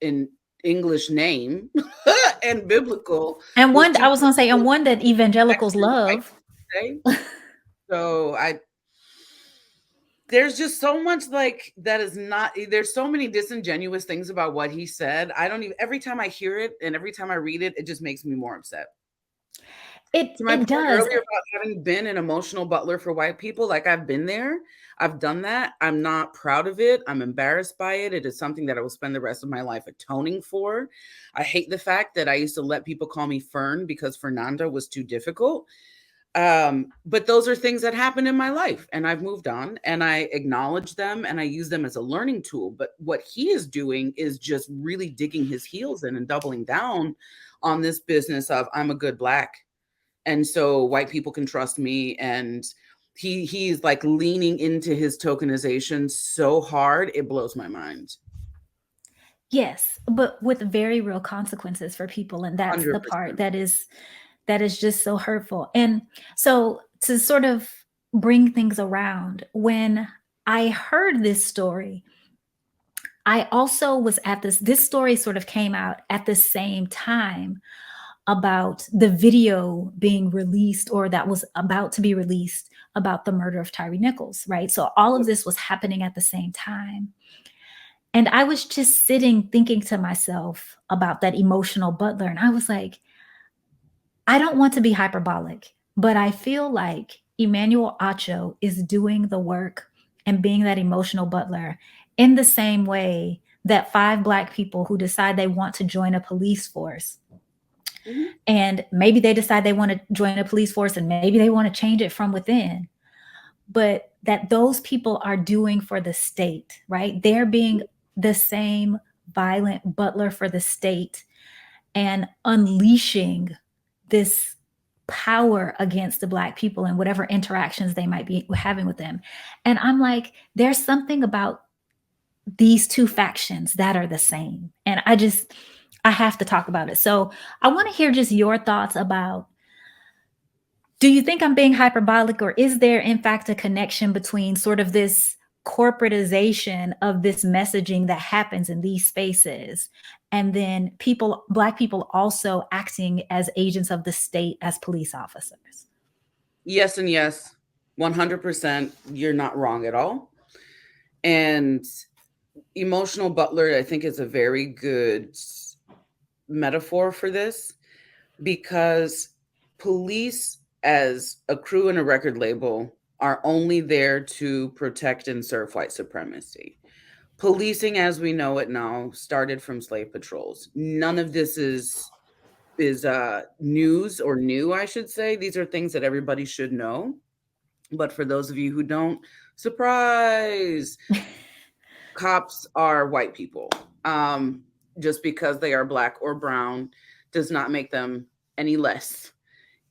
D: an English name and biblical,
C: And
D: was
C: one,
D: too
C: I was going to say, and one that evangelicals
D: Mexican white
C: love.
D: to say. So there's just so much, like, that is not, there's so many disingenuous things about what he said. I don't even, every time I hear it and every time I read it, it just makes me more upset. To my
C: It
D: point
C: does.
D: earlier about having been an emotional butler for white people, like, I've been there, I've done that. I'm not proud of it. I'm embarrassed by it. It is something that I will spend the rest of my life atoning for. I hate the fact that I used to let people call me Fern because Fernanda was too difficult. But those are things that happen in my life, and I've moved on, and I acknowledge them, and I use them as a learning tool. But what he is doing is just really digging his heels in and doubling down on this business of I'm a good black, and so white people can trust me. And he's like leaning into his tokenization so hard, it blows my mind.
C: Yes, but with very real consequences for people, and that's the part
D: 100%.
C: that is just so hurtful. And so to sort of bring things around, when I heard this story, I also was at this story sort of came out at the same time about the video being released, or that was about to be released, about the murder of Tyree Nichols, right? So all of this was happening at the same time. And I was just sitting thinking to myself about that emotional butler. And I was like, I don't want to be hyperbolic, but I feel like Emmanuel Acho is doing the work and being that emotional butler in the same way that 5 Black people who decide they want to join a police force,
D: Mhm.
C: and maybe they decide they want to join a police force and maybe they want to change it from within, but that those people are doing for the state, right? They're being the same violent butler for the state and unleashing this power against the Black people and whatever interactions they might be having with them. And I'm like, there's something about these two factions that are the same. And I have to talk about it. So I want to hear just your thoughts about, do you think I'm being hyperbolic, or is there in fact a connection between sort of this corporatization of this messaging that happens in these spaces, and then Black people also acting as agents of the state as police officers?
D: Yes, and yes, 100%. You're not wrong at all. And emotional butler, I think, is a very good metaphor for this, because police, as a crew and a record label, are only there to protect and serve white supremacy. Policing as we know it now started from slave patrols. None of this is news, or new, I should say. These are things that everybody should know. But for those of you who don't, surprise, cops are white people. Just because they are Black or brown does not make them any less.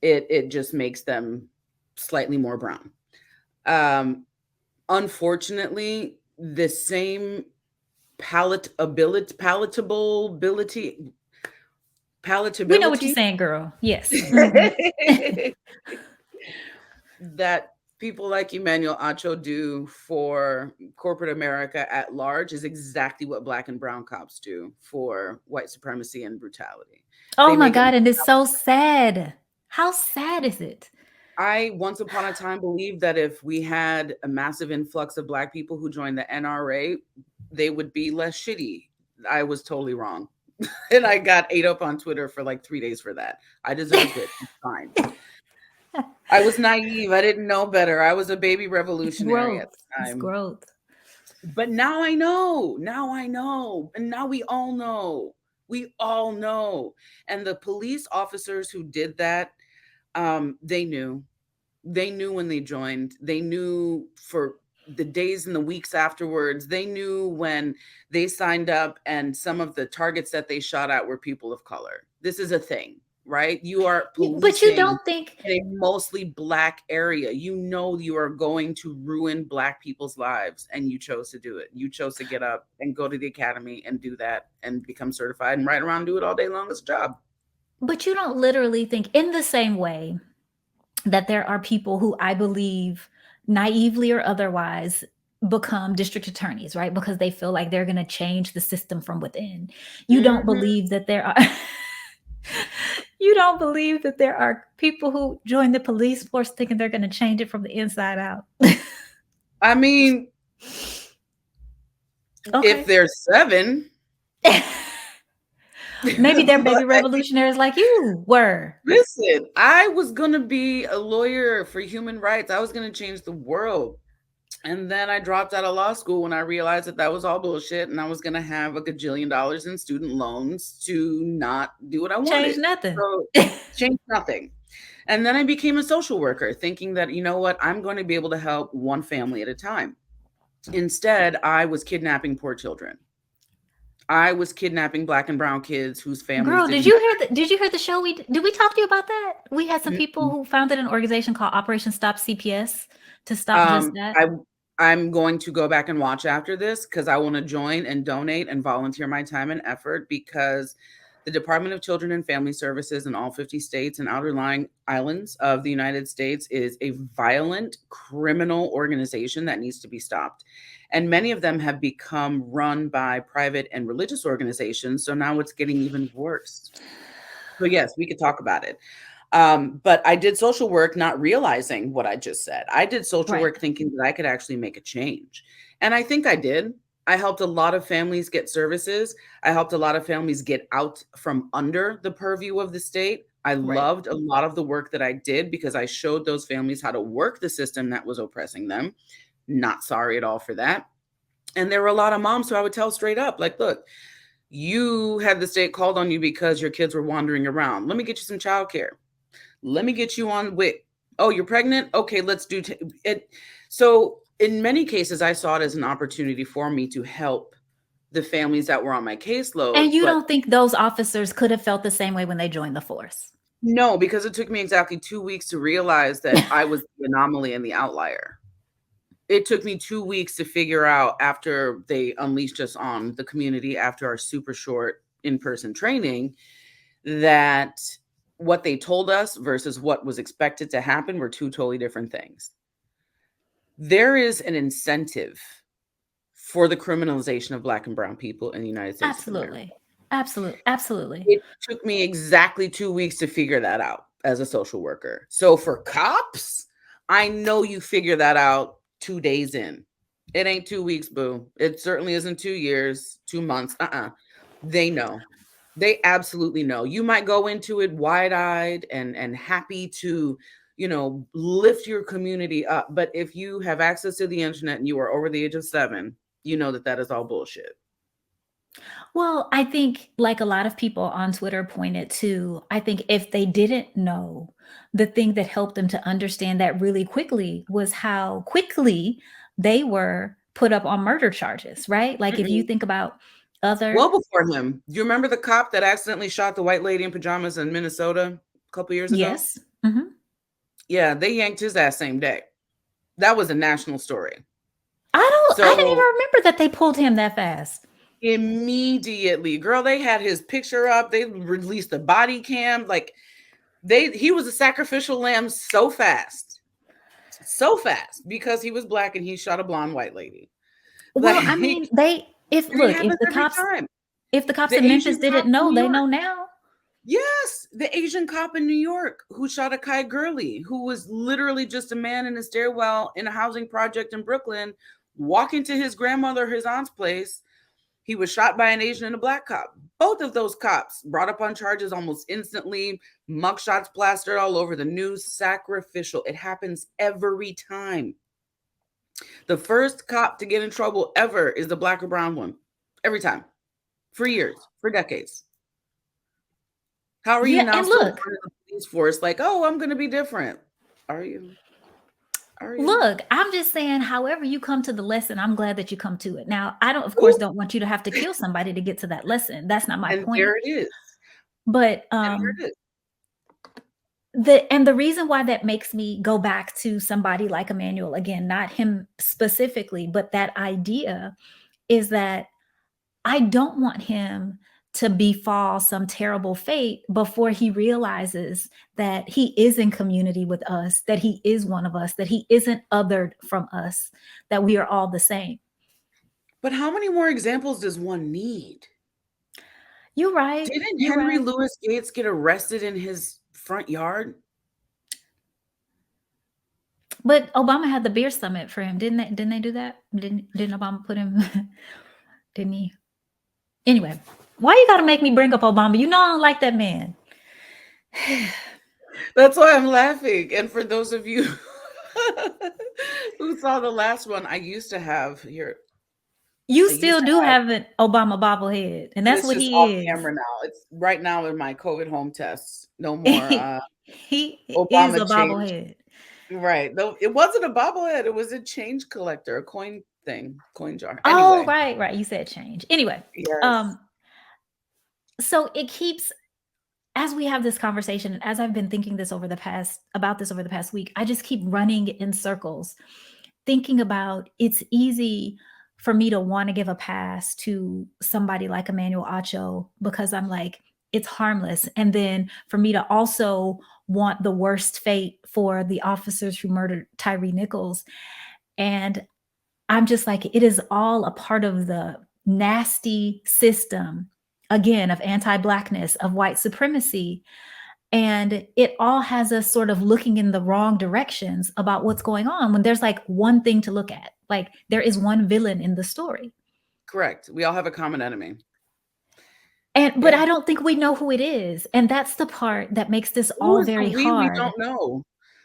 D: It just makes them slightly more brown. Um, Unfortunately, the same palatability
C: We know what you're
D: palatability
C: saying, girl. Yes. Mhm.
D: that people like Emmanuel Acho do for corporate America at large is exactly what Black and brown cops do for white supremacy and brutality.
C: Oh
D: They
C: my
D: make it.
C: God. And it's so sad. How sad is it?
D: I once upon a time believed that if we had a massive influx of Black people who joined the NRA, they would be less shitty. I was totally wrong. And I got ate up on Twitter for like 3 days for that. I deserved it. It's fine. I was naive. I didn't know better. I was a baby
C: It's
D: revolutionary
C: growth.
D: at the
C: It's
D: time.
C: growth.
D: But now I know. Now I know. And now we all know. We all know. And the police officers who did that, they knew. They knew when they joined. They knew for the days and the weeks afterwards. They knew when they signed up, and some of the targets that they shot at were people of color. This is a thing, right? You are
C: But you
D: policing
C: don't think,
D: in a mostly Black area. You know you are going to ruin Black people's lives, and you chose to do it. You chose to get up and go to the academy and do that and become certified and ride around and do it all day long as a job.
C: but you don't literally think, in the same way that there are people who I believe naively or otherwise become district attorneys, right? Because they feel like they're going to change the system from within. You don't
D: Mhm.
C: believe that there are you don't believe that there are people who join the police force thinking they're going to change it from the inside out.
D: I mean, if
C: Okay.
D: there's 7,
C: Maybe they're baby
D: like,
C: revolutionaries like you were.
D: listen, I was gonna be a lawyer for human rights. I was gonna change the world. And then I dropped out of law school when I realized that that was all bullshit, and I was gonna have a gajillion dollars in student loans to not do what I
C: Change
D: wanted.
C: nothing.
D: So change nothing. And then I became a social worker, thinking that, you know what, I'm going to be able to help one family at a time. Instead, I was kidnapping poor children. I was kidnapping black and brown kids whose families
C: Girl,
D: didn't
C: did you hear the show did we talk to you about that? We had some
D: have.
C: people who founded an organization called Operation Stop CPS to stop just
D: Um,
C: that.
D: I I'm going to go back and watch after this because I want to join and donate and volunteer my time and effort because the Department of Children and Family Services in all 50 states and outerlying islands of the United States is a violent criminal organization that needs to be stopped. And many of them have become run by private and religious organizations. So now it's getting even worse. So yes, we could talk about it. But I did social work not realizing what I just said. I did social
C: Right.
D: work thinking that I could actually make a change. And I think I did. I helped a lot of families get services. I helped a lot of families get out from under the purview of the state. I
C: Right.
D: loved a lot of the work that I did because I showed those families how to work the system that was oppressing them. Not sorry at all for that. And there were a lot of moms who I would tell straight up, like, look, you had the state called on you because your kids were wandering around. Let me get you some childcare. Let me get you on with, oh, you're pregnant? Okay, let's do it. So in many cases, I saw it as an opportunity for me to help the families that were on my caseload.
C: And you
D: But
C: don't think those officers could have felt the same way when they joined the force?
D: no, because it took me exactly 2 weeks to realize that I was the anomaly and the outlier. It took me 2 weeks to figure out after they unleashed us on the community after our super short in-person training that what they told us versus what was expected to happen were two totally different things. There is an incentive for the criminalization of black and brown people in the United States of America.
C: Absolutely. Absolutely.
D: It took me exactly 2 weeks to figure that out as a social worker. So for cops, I know you figure that out 2 days in. It ain't 2 weeks, boo. It certainly isn't 2 years, 2 months. They know. They absolutely know. You might go into it wide-eyed and happy to, lift your community up. But if you have access to the internet and you are over the age of 7, you know that is all bullshit.
C: Well, I think like a lot of people on Twitter pointed to, I think if they didn't know, the thing that helped them to understand that really quickly was how quickly they were put up on murder charges, right? Like if you
D: Mm-mm.
C: think about other
D: Well before him. Do you remember the cop that accidentally shot the white lady in pajamas in Minnesota a couple years ago?
C: yes. Mhm.
D: Yeah, they yanked his ass same day. That was a national story.
C: I didn't even
D: So
C: remember that they pulled him that fast.
D: immediately, girl, they had his picture up. They released the body cam. Like he was a sacrificial lamb so fast. So fast because he was black and he shot a blonde white lady.
C: Well,
D: Like
C: I mean, they if
D: and it
C: look,
D: happens every time.
C: if the cops
D: The
C: in Memphis
D: Asian cop
C: didn't
D: in
C: know,
D: New
C: they
D: York.
C: know now.
D: Yes, the Asian cop in New York who shot a Kai Gurley, who was literally just a man in a stairwell in a housing project in Brooklyn, walking to his grandmother, his aunt's place. He was shot by an Asian and a black cop. Both of those cops brought up on charges almost instantly, mugshots plastered all over the news, sacrificial. It happens every time. The first cop to get in trouble ever is the black or brown one. Every time. For years, for decades. How are you
C: Yeah,
D: now
C: and
D: still
C: look,
D: part of the police force? Like, oh, I'm going to be different. Are you? Are you?
C: look, I'm just saying, however you come to the lesson, I'm glad that you come to it. Now, I don't, of course,
D: Ooh,
C: don't want you to have to kill somebody to get to that lesson. That's not my
D: and
C: point.
D: there it is.
C: But
D: And there it is.
C: the reason why that makes me go back to somebody like Emmanuel again, not him specifically, but that idea is that I don't want him to befall some terrible fate before he realizes that he is in community with us, that he is one of us, that he isn't othered from us, that we are all the same.
D: But how many more examples does one need?
C: You're right.
D: Didn't
C: You're
D: Henry
C: right.
D: Louis Gates get arrested in his front yard?
C: But Obama had the beer summit for him, didn't they? Didn't they do that? Didn't Obama put him? Didn't he? Anyway, why you gotta make me bring up Obama? You know I don't like that man.
D: That's why I'm laughing. And for those of you who saw the last one, I used to have here.
C: You
D: I used
C: still
D: to
C: do
D: have,
C: have an Obama bobblehead, and
D: but
C: that's
D: it's
C: what
D: just off
C: he is.
D: camera now. It's right now in my COVID home tests. No more.
C: He is
D: Obama
C: a
D: changed.
C: bobblehead.
D: Right. Though it wasn't a bobblehead, it was a change collector, a coin thing, coin jar.
C: Oh,
D: Anyway,
C: right, right. You said change. Anyway,
D: yes.
C: um, so it keeps as we have this conversation, and as I've been thinking this over the past about this over the past week, I just keep running in circles, thinking about it's easy for me to want to give a pass to somebody like Emmanuel Acho because I'm like, it's harmless. And then for me to also want the worst fate for the officers who murdered Tyree Nichols. And I'm just like, it is all a part of the nasty system, again, of anti Blackness, of white supremacy. And it all has us sort of looking in the wrong directions about what's going on when there's like one thing to look at. Like there is one villain in the story.
D: Correct. We all have a common enemy.
C: But
D: Yeah.
C: I don't think we know who it is. And that's the part that makes this
D: Who
C: all
D: is the
C: very
D: we
C: hard.
D: don't know?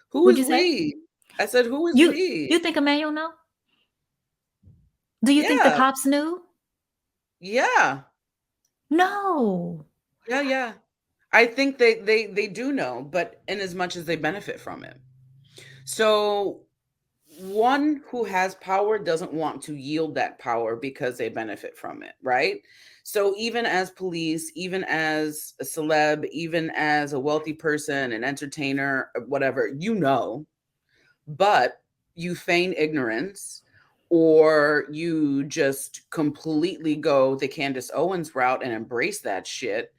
D: Who
C: Would
D: is
C: you say?
D: we? I said, who is
C: You
D: we?
C: you think Emmanuel know? Do you think the
D: Yeah.
C: cops knew?
D: Yeah.
C: No.
D: Yeah, yeah. I think they do know, but in as much as they benefit from it. So one who has power doesn't want to yield that power because they benefit from it, right? So even as police, even as a celeb, even as a wealthy person, an entertainer, whatever, but you feign ignorance or you just completely go the Candace Owens route and embrace that shit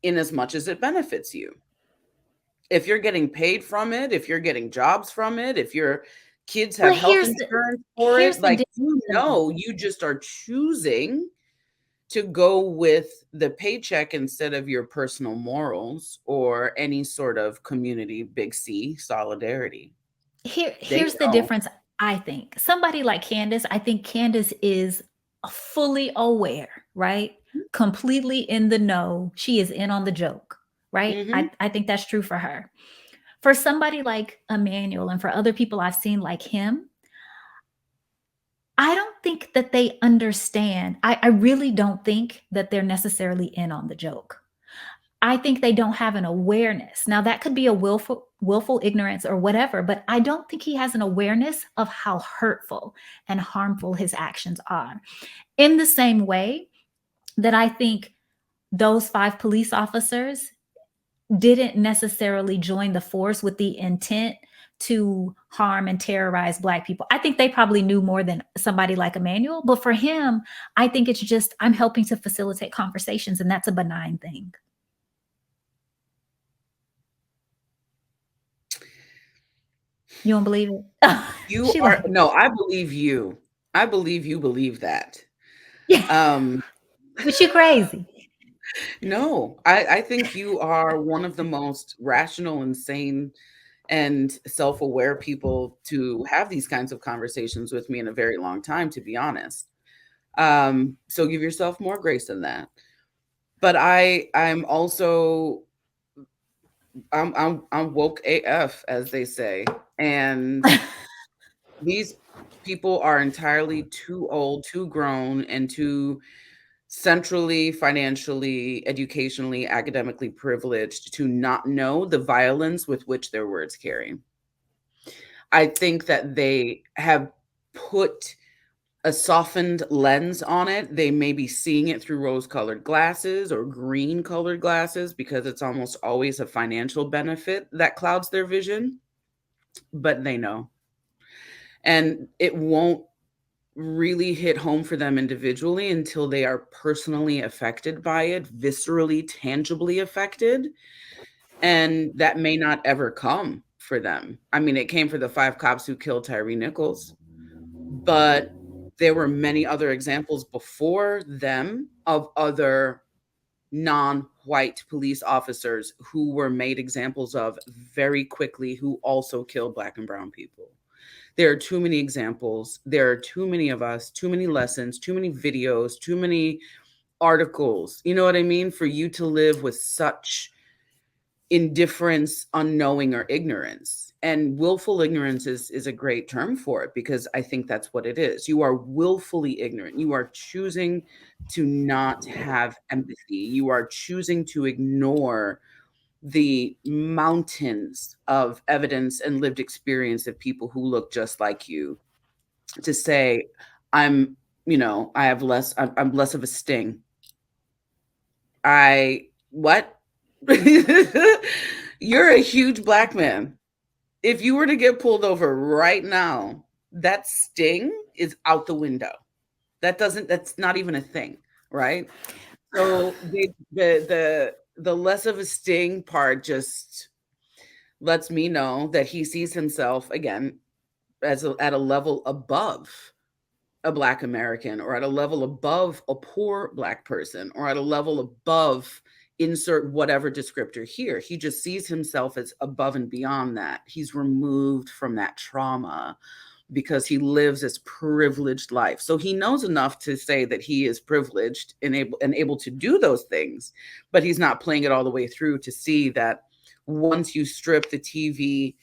D: in as much as it benefits you. If you're getting paid from it, if you're getting jobs from it, if your kids have
C: But
D: health insurance for
C: here's
D: it,
C: the
D: like,
C: difference to me.
D: you just are choosing to go with the paycheck instead of your personal morals or any sort of community, big C, solidarity. They
C: Here's the
D: know.
C: difference, I think. Somebody like Candace, I think Candace is fully aware, right? Completely in the know. She is in on the joke, right?
D: Mhm.
C: I think that's true for her. For somebody like Emmanuel and for other people I've seen like him, I don't think that they understand. I really don't think that they're necessarily in on the joke. I think they don't have an awareness. Now that could be a willful ignorance or whatever, but I don't think he has an awareness of how hurtful and harmful his actions are. In the same way that I think those 5 police officers didn't necessarily join the force with the intent to harm and terrorize Black people. I think they probably knew more than somebody like Emmanuel, but for him, I think it's just I'm helping to facilitate conversations, and that's a benign thing. You don't believe it?
D: You
C: She
D: are
C: like,
D: no, I believe you. I believe you believe that.
C: yeah,
D: Um,
C: but you crazy.
D: no, I think you are one of the most rational, insane, and self-aware people to have these kinds of conversations with me in a very long time, to be honest. So give yourself more grace than that. But I'm also I'm woke AF, as they say. And these people are entirely too old, too grown, and too centrally, financially, educationally, academically privileged to not know the violence with which their words carry. I think that they have put a softened lens on it. They may be seeing it through rose-colored glasses or green-colored glasses because it's almost always a financial benefit that clouds their vision, but they know. And it won't really hit home for them individually until they are personally affected by it, viscerally, tangibly affected. And that may not ever come for them. I mean, it came for the 5 cops who killed Tyree Nichols, but there were many other examples before them of other non-white police officers who were made examples of very quickly, who also killed Black and brown people. There are too many examples. There are too many of us, too many lessons, too many videos, too many articles. You know what I mean? For you to live with such indifference, unknowing, or ignorance. And willful ignorance is a great term for it because I think that's what it is. You are willfully ignorant. You are choosing to not have empathy. You are choosing to ignore the mountains of evidence and lived experience of people who look just like you to say, I'm, I have less, I'm less of a sting. What? You're a huge black man. If you were to get pulled over right now, that sting is out the window. That's not even a thing, right? So the less of a sting part just lets me know that he sees himself again at a level above a black American, or at a level above a poor black person, or at a level above insert whatever descriptor here. He just sees himself as above and beyond that. He's removed from that trauma because he lives this privileged life. So he knows enough to say that he is privileged and able to do those things, but he's not playing it all the way through to see that once you strip the TV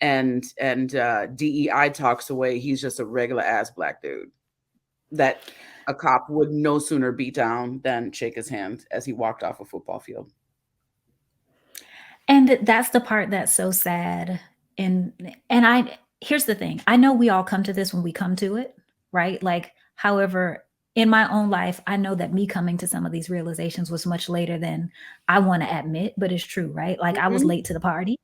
D: and DEI talks away, he's just a regular ass black dude that a cop would no sooner beat down than shake his hand as he walked off a football field.
C: And that's the part that's so sad. And I here's the thing. I know we all come to this when we come to it, right? Like, however, in my own life, I know that me coming to some of these realizations was much later than I want to admit, but it's true, right? Like, I was
D: Mhm.
C: late to the party.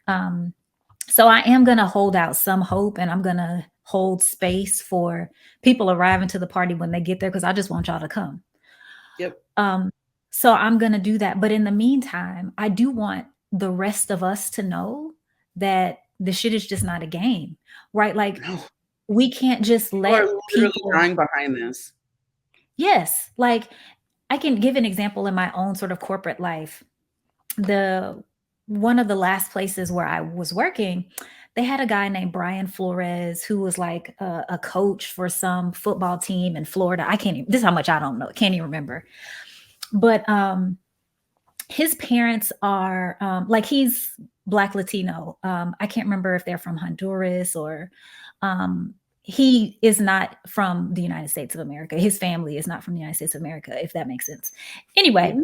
C: So I am going to hold out some hope, and I'm going to hold space for people arriving to the party when they get there, because I just want y'all to come.
D: Yep.
C: So I'm going to do that. But in the meantime, I do want the rest of us to know that the shit is just not a game, right? Like,
D: No,
C: we can't just
D: people are
C: let
D: literally
C: people.
D: dying behind this.
C: Yes. Like, I can give an example in my own sort of corporate life. One of the last places where I was working, they had a guy named Brian Flores who was like a coach for some football team in Florida. I can't even, this is how much I don't know. Can't even remember. But his parents are like, he's Black Latino. I can't remember if they're from Honduras or he is not from the United States of America. His family is not from the United States of America, if that makes sense. Anyway,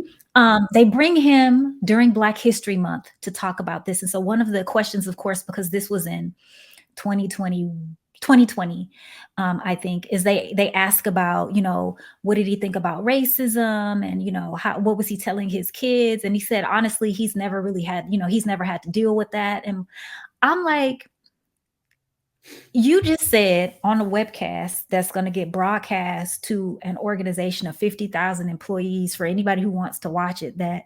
C: they bring him during Black History Month to talk about this. And so one of the questions, of course, because this was in 2020, I think, is they ask about, what did he think about racism, and what was he telling his kids? And he said, honestly, he's never really had, he's never had to deal with that. And I'm like, you just said on a webcast that's going to get broadcast to an organization of 50,000 employees for anybody who wants to watch it, that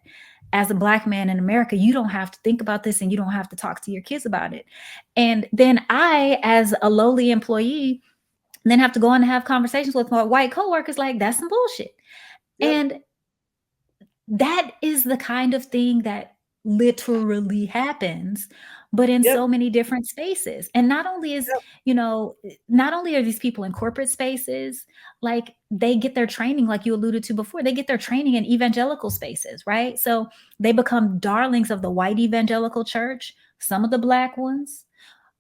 C: as a Black man in America, you don't have to think about this and you don't have to talk to your kids about it. And then I, as a lowly employee, then have to go on and have conversations with my white coworkers like, that's some bullshit.
D: Yep.
C: And that is the kind of thing that literally happens, but in
D: Yep.
C: so many different spaces. And not only are these people in corporate spaces, like, they get their training, like you alluded to before, they get their training in evangelical spaces, right? So they become darlings of the white evangelical church, some of the Black ones,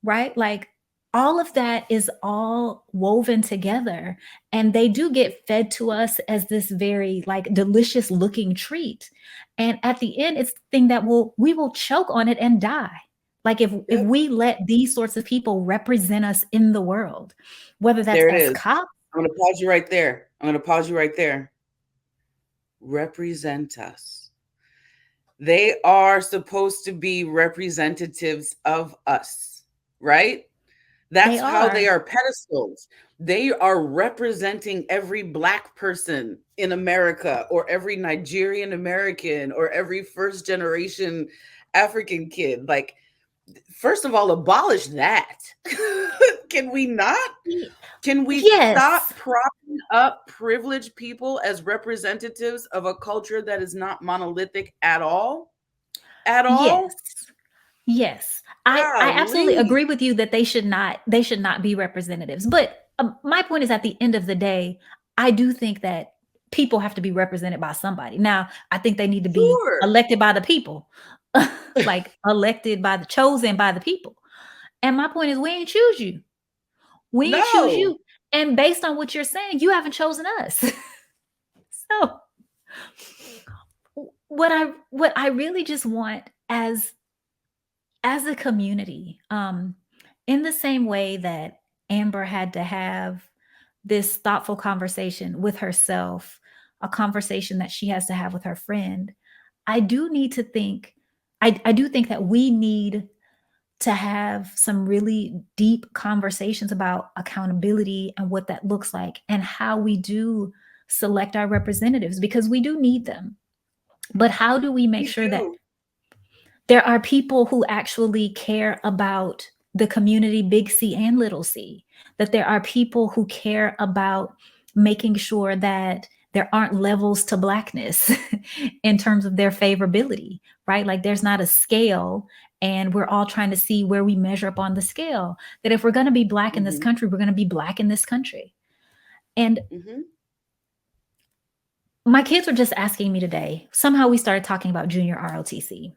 C: right? Like, all of that is all woven together, and they do get fed to us as this very like delicious looking treat. And at the end, it's the thing that we will choke on it and die. Like, if we let these sorts of people represent us in the world, whether that's
D: There it
C: as
D: is.
C: cops.
D: I'm going to pause you right there. Represent us. They are supposed to be representatives of us, right? That's how they are pedestals. They are representing every Black person in America, or every Nigerian American, or every first generation African kid. Like, first of all, abolish that. Can we not? Can we stop propping up privileged people as representatives of a culture that is not monolithic at all? At all?
C: Yes. I absolutely agree with you that they should not be representatives. But my point is, at the end of the day, I do think that people have to be represented by somebody. Now, I think they need to be elected by the people, like chosen by the people. And my point is, we ain't choose you. We ain't choose you. And based on what you're saying, you haven't chosen us. So what I really just want as a community, in the same way that Amber had to have this thoughtful conversation with herself, a conversation that she has to have with her friend, I do need to think, I do think that we need to have some really deep conversations about accountability and what that looks like and how we do select our representatives because we do need them. But how do we make
D: We
C: sure that
D: do.
C: there are people who actually care about the community, big C and little c, that there are people who care about making sure that there aren't levels to blackness in terms of their favorability, right? Like there's not a scale and we're all trying to see where we measure up on the scale. That if we're going to be black in this
D: Hmm.
C: country, we're going to be black in this country. And
D: Hmm.
C: my kids were just asking me today, somehow we started talking about junior ROTC.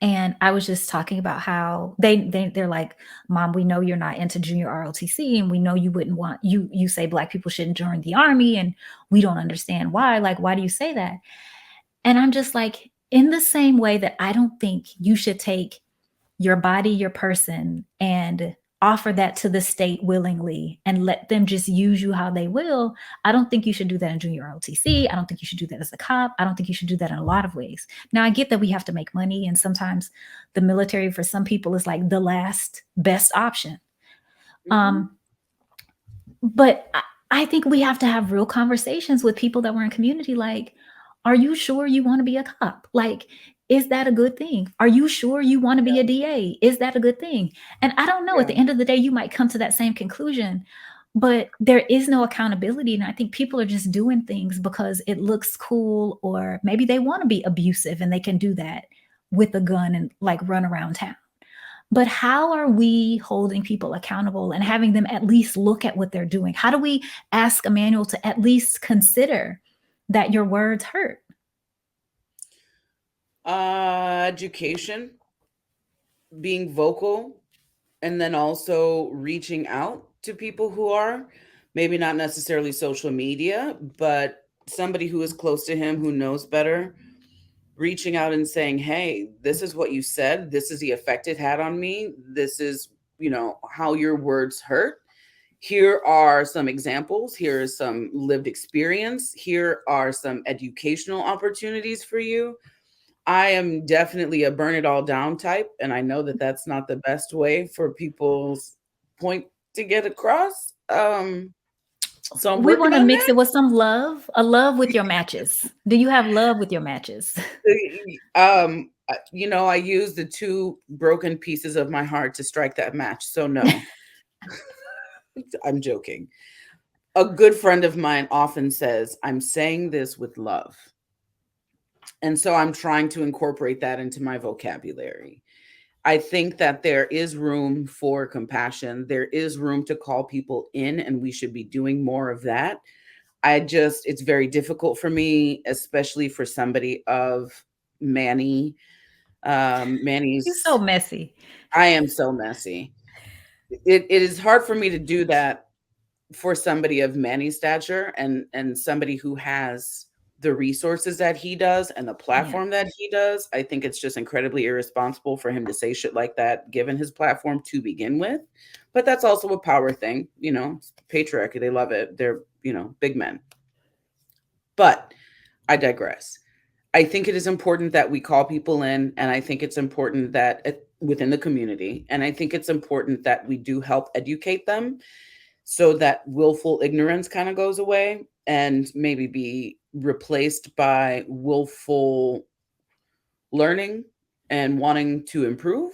C: And I was just talking about how they're like, Mom, we know you're not into junior ROTC, and we know you wouldn't want you say black people shouldn't join the army, and we don't understand why. Like, why do you say that? And I'm just like, in the same way that I don't think you should take your body, your person, and offer that to the state willingly and let them just use you how they will. I don't think you should do that in junior ROTC. I don't think you should do that as a cop. I don't think you should do that in a lot of ways. Now, I get that we have to make money, and sometimes the military for some people is like the last best option.
D: Hmm.
C: Um, but I think we have to have real conversations with people that were in community. Like, are you sure you want to be a cop? Like, is that a good thing? Are you sure you want to be a DA? Is that a good thing? And I don't know. At
D: Yeah.
C: the end of the day, you might come to that same conclusion, but there is no accountability. And I think people are just doing things because it looks cool, or maybe they want to be abusive and they can do that with a gun and like run around town. But how are we holding people accountable and having them at least look at what they're doing? How do we ask Emmanuel to at least consider that your words hurt?
D: Education, being vocal, and then also reaching out to people who are maybe not necessarily social media, but somebody who is close to him who knows better, reaching out and saying, hey, this is what you said, this is the effect it had on me, this is, how your words hurt. Here are some examples, here is some lived experience, here are some educational opportunities for you. I am definitely a burn it all down type, and I know that that's not the best way for people's point to get across. So I'm
C: We
D: working
C: want to
D: on
C: mix it
D: that.
C: with some love, a love with your matches. Do you have love with your matches?
D: I use the two broken pieces of my heart to strike that match. So no, I'm joking. A good friend of mine often says, I'm saying this with love. And so I'm trying to incorporate that into my vocabulary. I think that there is room for compassion. There is room to call people in, and we should be doing more of that. It's very difficult for me, especially for somebody of Manny.
C: You're so
D: Manny's,
C: messy.
D: I am so messy. It is hard for me to do that for somebody of Manny's stature and somebody who has the resources that he does and the
C: Yeah.
D: platform that he does. I think it's just incredibly irresponsible for him to say shit like that given his platform to begin with. But that's also a power thing, patriarchy, they love it. They're, big men. But I digress. I think it is important that we call people in, and I think it's important that within the community, and I think it's important that we do help educate them so that willful ignorance kind of goes away and maybe be replaced by willful learning and wanting to improve.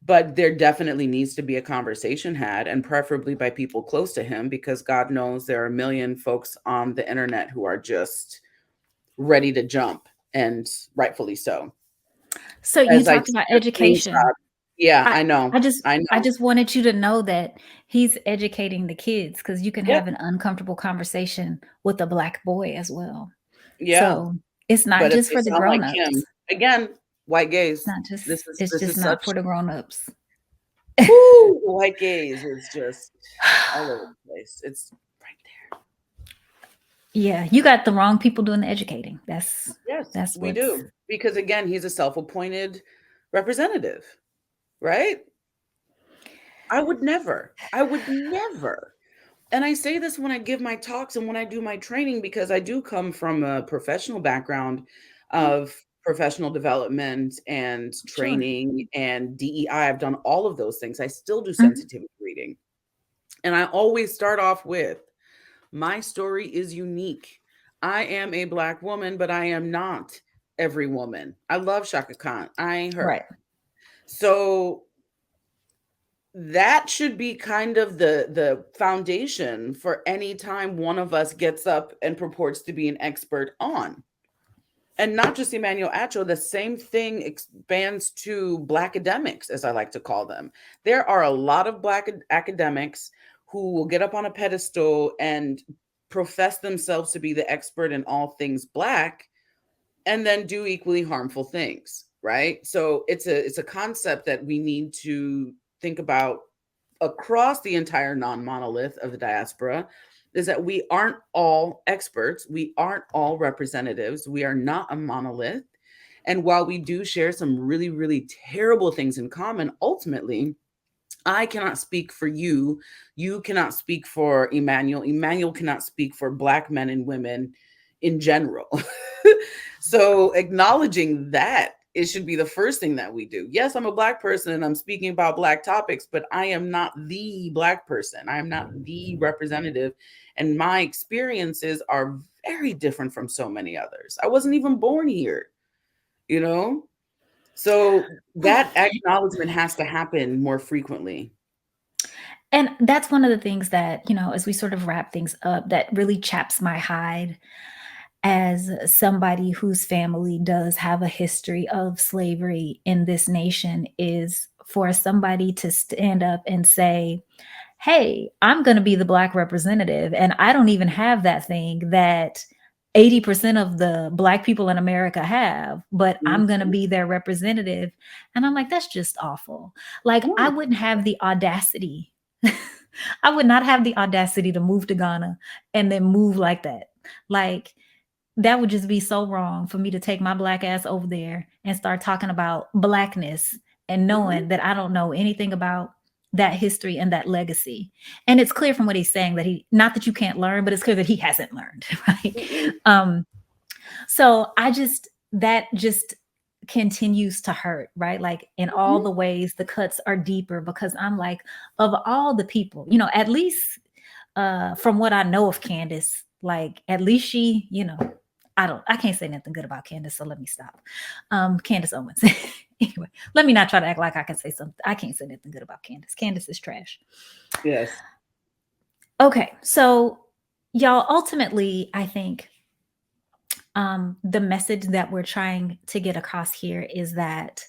D: But there definitely needs to be a conversation had, and preferably by people close to him, because God knows there are a million folks on the internet who are just ready to jump, and rightfully so.
C: So you
D: As I
C: talked
D: took
C: about
D: a
C: education.
D: screenshot. Yeah,
C: I
D: I know.
C: I just
D: I
C: I
D: know.
C: just wanted you to know that he's educating the kids because you can
D: Yep.
C: have an uncomfortable conversation with a black boy as well.
D: Yeah.
C: So it's not
D: But if
C: just
D: they
C: for the
D: sound like
C: grown-ups.
D: him, again, white
C: It's
D: gaze.
C: not just
D: This is
C: it's
D: this
C: just
D: is
C: not
D: such
C: for the grown-ups.
D: whoo, white gaze is just all over the place. It's right
C: Yeah, you got the wrong people doing the educating.
D: Yes,
C: That's
D: we
C: what's
D: do. Because again, he's a self-appointed representative, right? I would never. And I say this when I give my talks and when I do my training, because I do come from a professional background of professional development and
C: sure.
D: training and DEI. I've done all of those things. I still do
C: Mhm.
D: sensitivity reading. And I always start off with my story is unique. I am a Black woman, but I am not every woman. I love Shaka Khan. I ain't her.
C: Right.
D: So that should be kind of the foundation for any time one of us gets up and purports to be an expert on. And not just Emmanuel Acho, the same thing expands to Black academics, as I like to call them. There are a lot of Black academics who will get up on a pedestal and profess themselves to be the expert in all things Black, and then do equally harmful things, right? So it's a concept that we need to think about across the entire non-monolith of the diaspora, is that we aren't all experts, we aren't all representatives, we are not a monolith. And while we do share some really, really terrible things in common, ultimately, I cannot speak for you. You cannot speak for Emmanuel. Emmanuel cannot speak for Black men and women in general. So acknowledging that, it should be the first thing that we do. Yes, I'm a Black person and I'm speaking about Black topics, but I am not the Black person. I am not the representative. And my experiences are very different from so many others. I wasn't even born here, you know? So that acknowledgement has to happen more frequently.
C: And that's one of the things that, as we sort of wrap things up, that really chaps my hide as somebody whose family does have a history of slavery in this nation is for somebody to stand up and say, hey, I'm going to be the Black representative. And I don't even have that thing that 80% of the Black people in America have, but I'm going to
D: Mhm.
C: be their representative. And I'm like, that's just awful. Like, I
D: Yeah.
C: wouldn't have the audacity. I would not have the audacity to move to Ghana and then move like that. Like, that would just be so wrong for me to take my Black ass over there and start talking about Blackness and
D: Mhm.
C: knowing that I don't know anything about that history and that legacy. And it's clear from what he's saying that not that you can't learn, but it's clear that he hasn't learned, right?
D: Mhm.
C: So that just continues to hurt, right? Like in all
D: Mhm.
C: the ways the cuts are deeper because I'm like, of all the people, at least from what I know of Candace, like at least she, I can't say nothing good about Candace, so let me stop. Candace Owens. Anyway, let me not try to act like I can say something. I can't say nothing good about Candace. Candace is trash.
D: Yes.
C: Okay, so y'all, ultimately, I think the message that we're trying to get across here is that,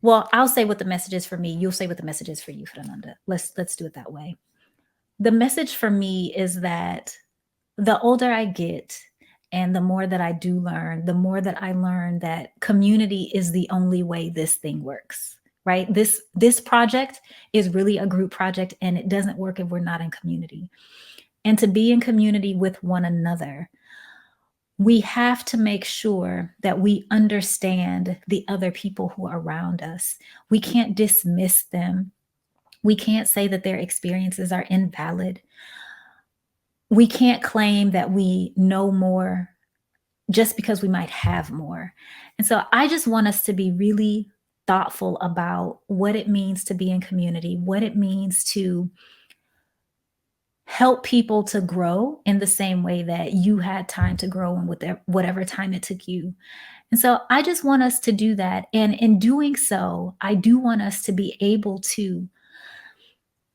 C: well, I'll say what the message is for me. You'll say what the message is for you, Fernanda. Let's do it that way. The message for me is that the older I get and the more that I do learn, the more that I learn that community is the only way this thing works, right? This project is really a group project and it doesn't work if we're not in community. And to be in community with one another, we have to make sure that we understand the other people who are around us. We can't dismiss them. We can't say that their experiences are invalid. We can't claim that we know more just because we might have more. And so I just want us to be really thoughtful about what it means to be in community, what it means to help people to grow in the same way that you had time to grow in with whatever time it took you. And so I just want us to do that. And in doing so, I do want us to be able to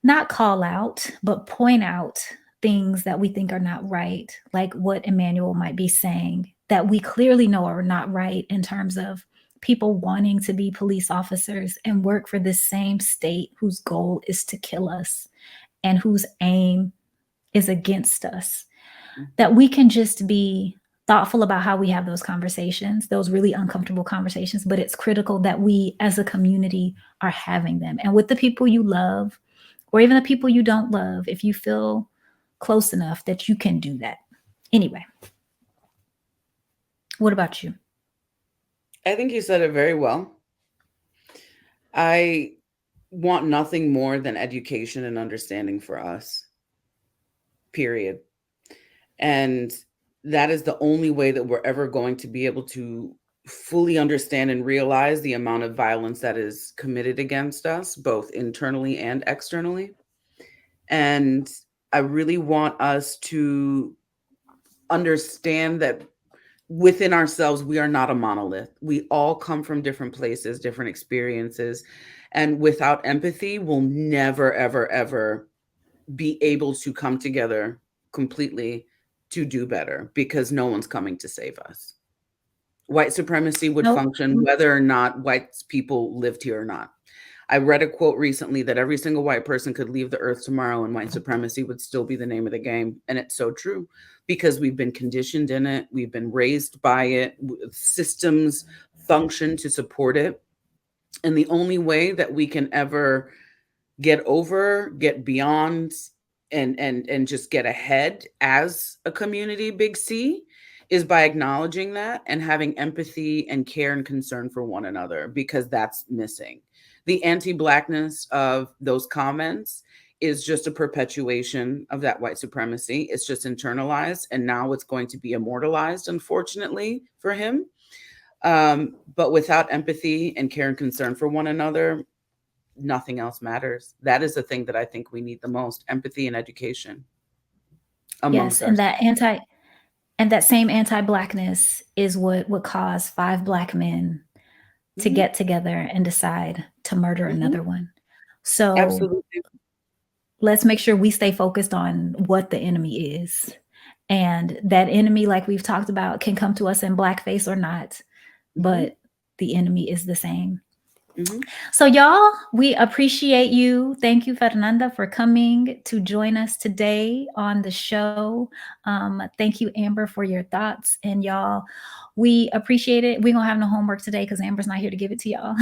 C: not call out, but point out things that we think are not right, like what Emmanuel might be saying, that we clearly know are not right in terms of people wanting to be police officers and work for this same state whose goal is to kill us and whose aim is against us. That
D: Mhm.
C: we can just be thoughtful about how we have those conversations, those really uncomfortable conversations, but it's critical that we as a community are having them. And with the people you love, or even the people you don't love, if you feel close enough that you can do that Anyway, what about you?
D: I think you said it very well. I want nothing more than education and understanding for us, period. And that is the only way that we're ever going to be able to fully understand and realize the amount of violence that is committed against us, both internally and externally. And I really want us to understand that within ourselves, we are not a monolith. We all come from different places, different experiences. And without empathy, we'll never, ever, ever be able to come together completely to do better, because no one's coming to save us. White supremacy would
C: Nope.
D: function whether or not white people lived here or not. I read a quote recently that every single white person could leave the earth tomorrow and white supremacy would still be the name of the game. And it's so true, because we've been conditioned in it. We've been raised by it. Systems function to support it. And the only way that we can ever get over, get beyond, and just get ahead as a community, big C, is by acknowledging that and having empathy and care and concern for one another, because that's missing. The anti-Blackness of those comments is just a perpetuation of that white supremacy. It's just internalized, and now it's going to be immortalized, unfortunately, for him. But without empathy and care and concern for one another, nothing else matters. That is the thing that I think we need the most: empathy and education.
C: Yes, and that same anti-Blackness is what would cause 5 Black men to get together and decide to murder another one. So
D: Absolutely.
C: let's make sure we stay focused on what the enemy is. And that enemy, like we've talked about, can come to us in blackface or not, but the enemy is the same. So y'all, we appreciate you. Thank you, Fernanda, for coming to join us today on the show. Thank you, Amber, for your thoughts. And y'all, we appreciate it. We don't have no homework today because Amber's not here to give it to y'all.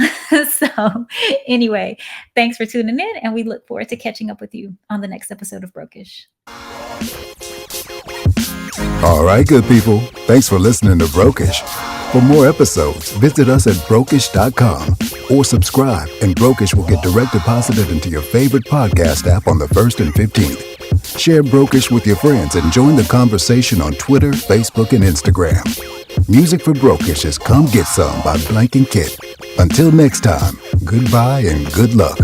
C: So anyway, thanks for tuning in, and we look forward to catching up with you on the next episode of Brokish.
B: All right, good people. Thanks for listening to Brokish. For more episodes, visit us at brokish.com or subscribe, and Brokish will get direct deposited into your favorite podcast app on the 1st and 15th. Share Brokish with your friends and join the conversation on Twitter, Facebook, and Instagram. Music for Brokish is Come Get Some by Blank and Kit. Until next time, goodbye and good luck.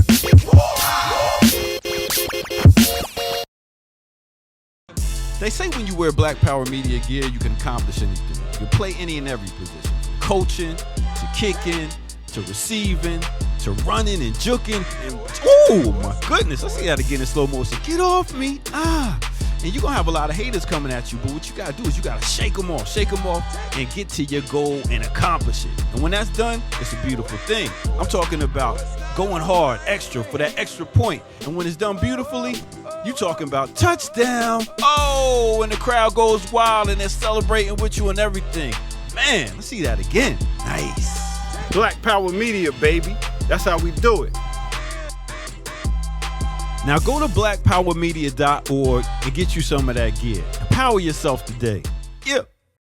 E: They say when you wear Black Power Media gear, you can accomplish anything. You can play any and every position, from coaching to kicking to receiving to running and juking. And oh my goodness, I see that again in slow motion. Get off me, And you're gonna have a lot of haters coming at you, but what you gotta do is you gotta shake them off, and get to your goal and accomplish it. And when that's done, it's a beautiful thing. I'm talking about going hard, extra, for that extra point. And when it's done beautifully, you talking about touchdown. Oh, and the crowd goes wild and they're celebrating with you and everything. Man, let's see that again. Nice.
F: Black Power Media, baby. That's how we do it.
E: Now go to blackpowermedia.org and get you some of that gear. Empower yourself today. Yeah.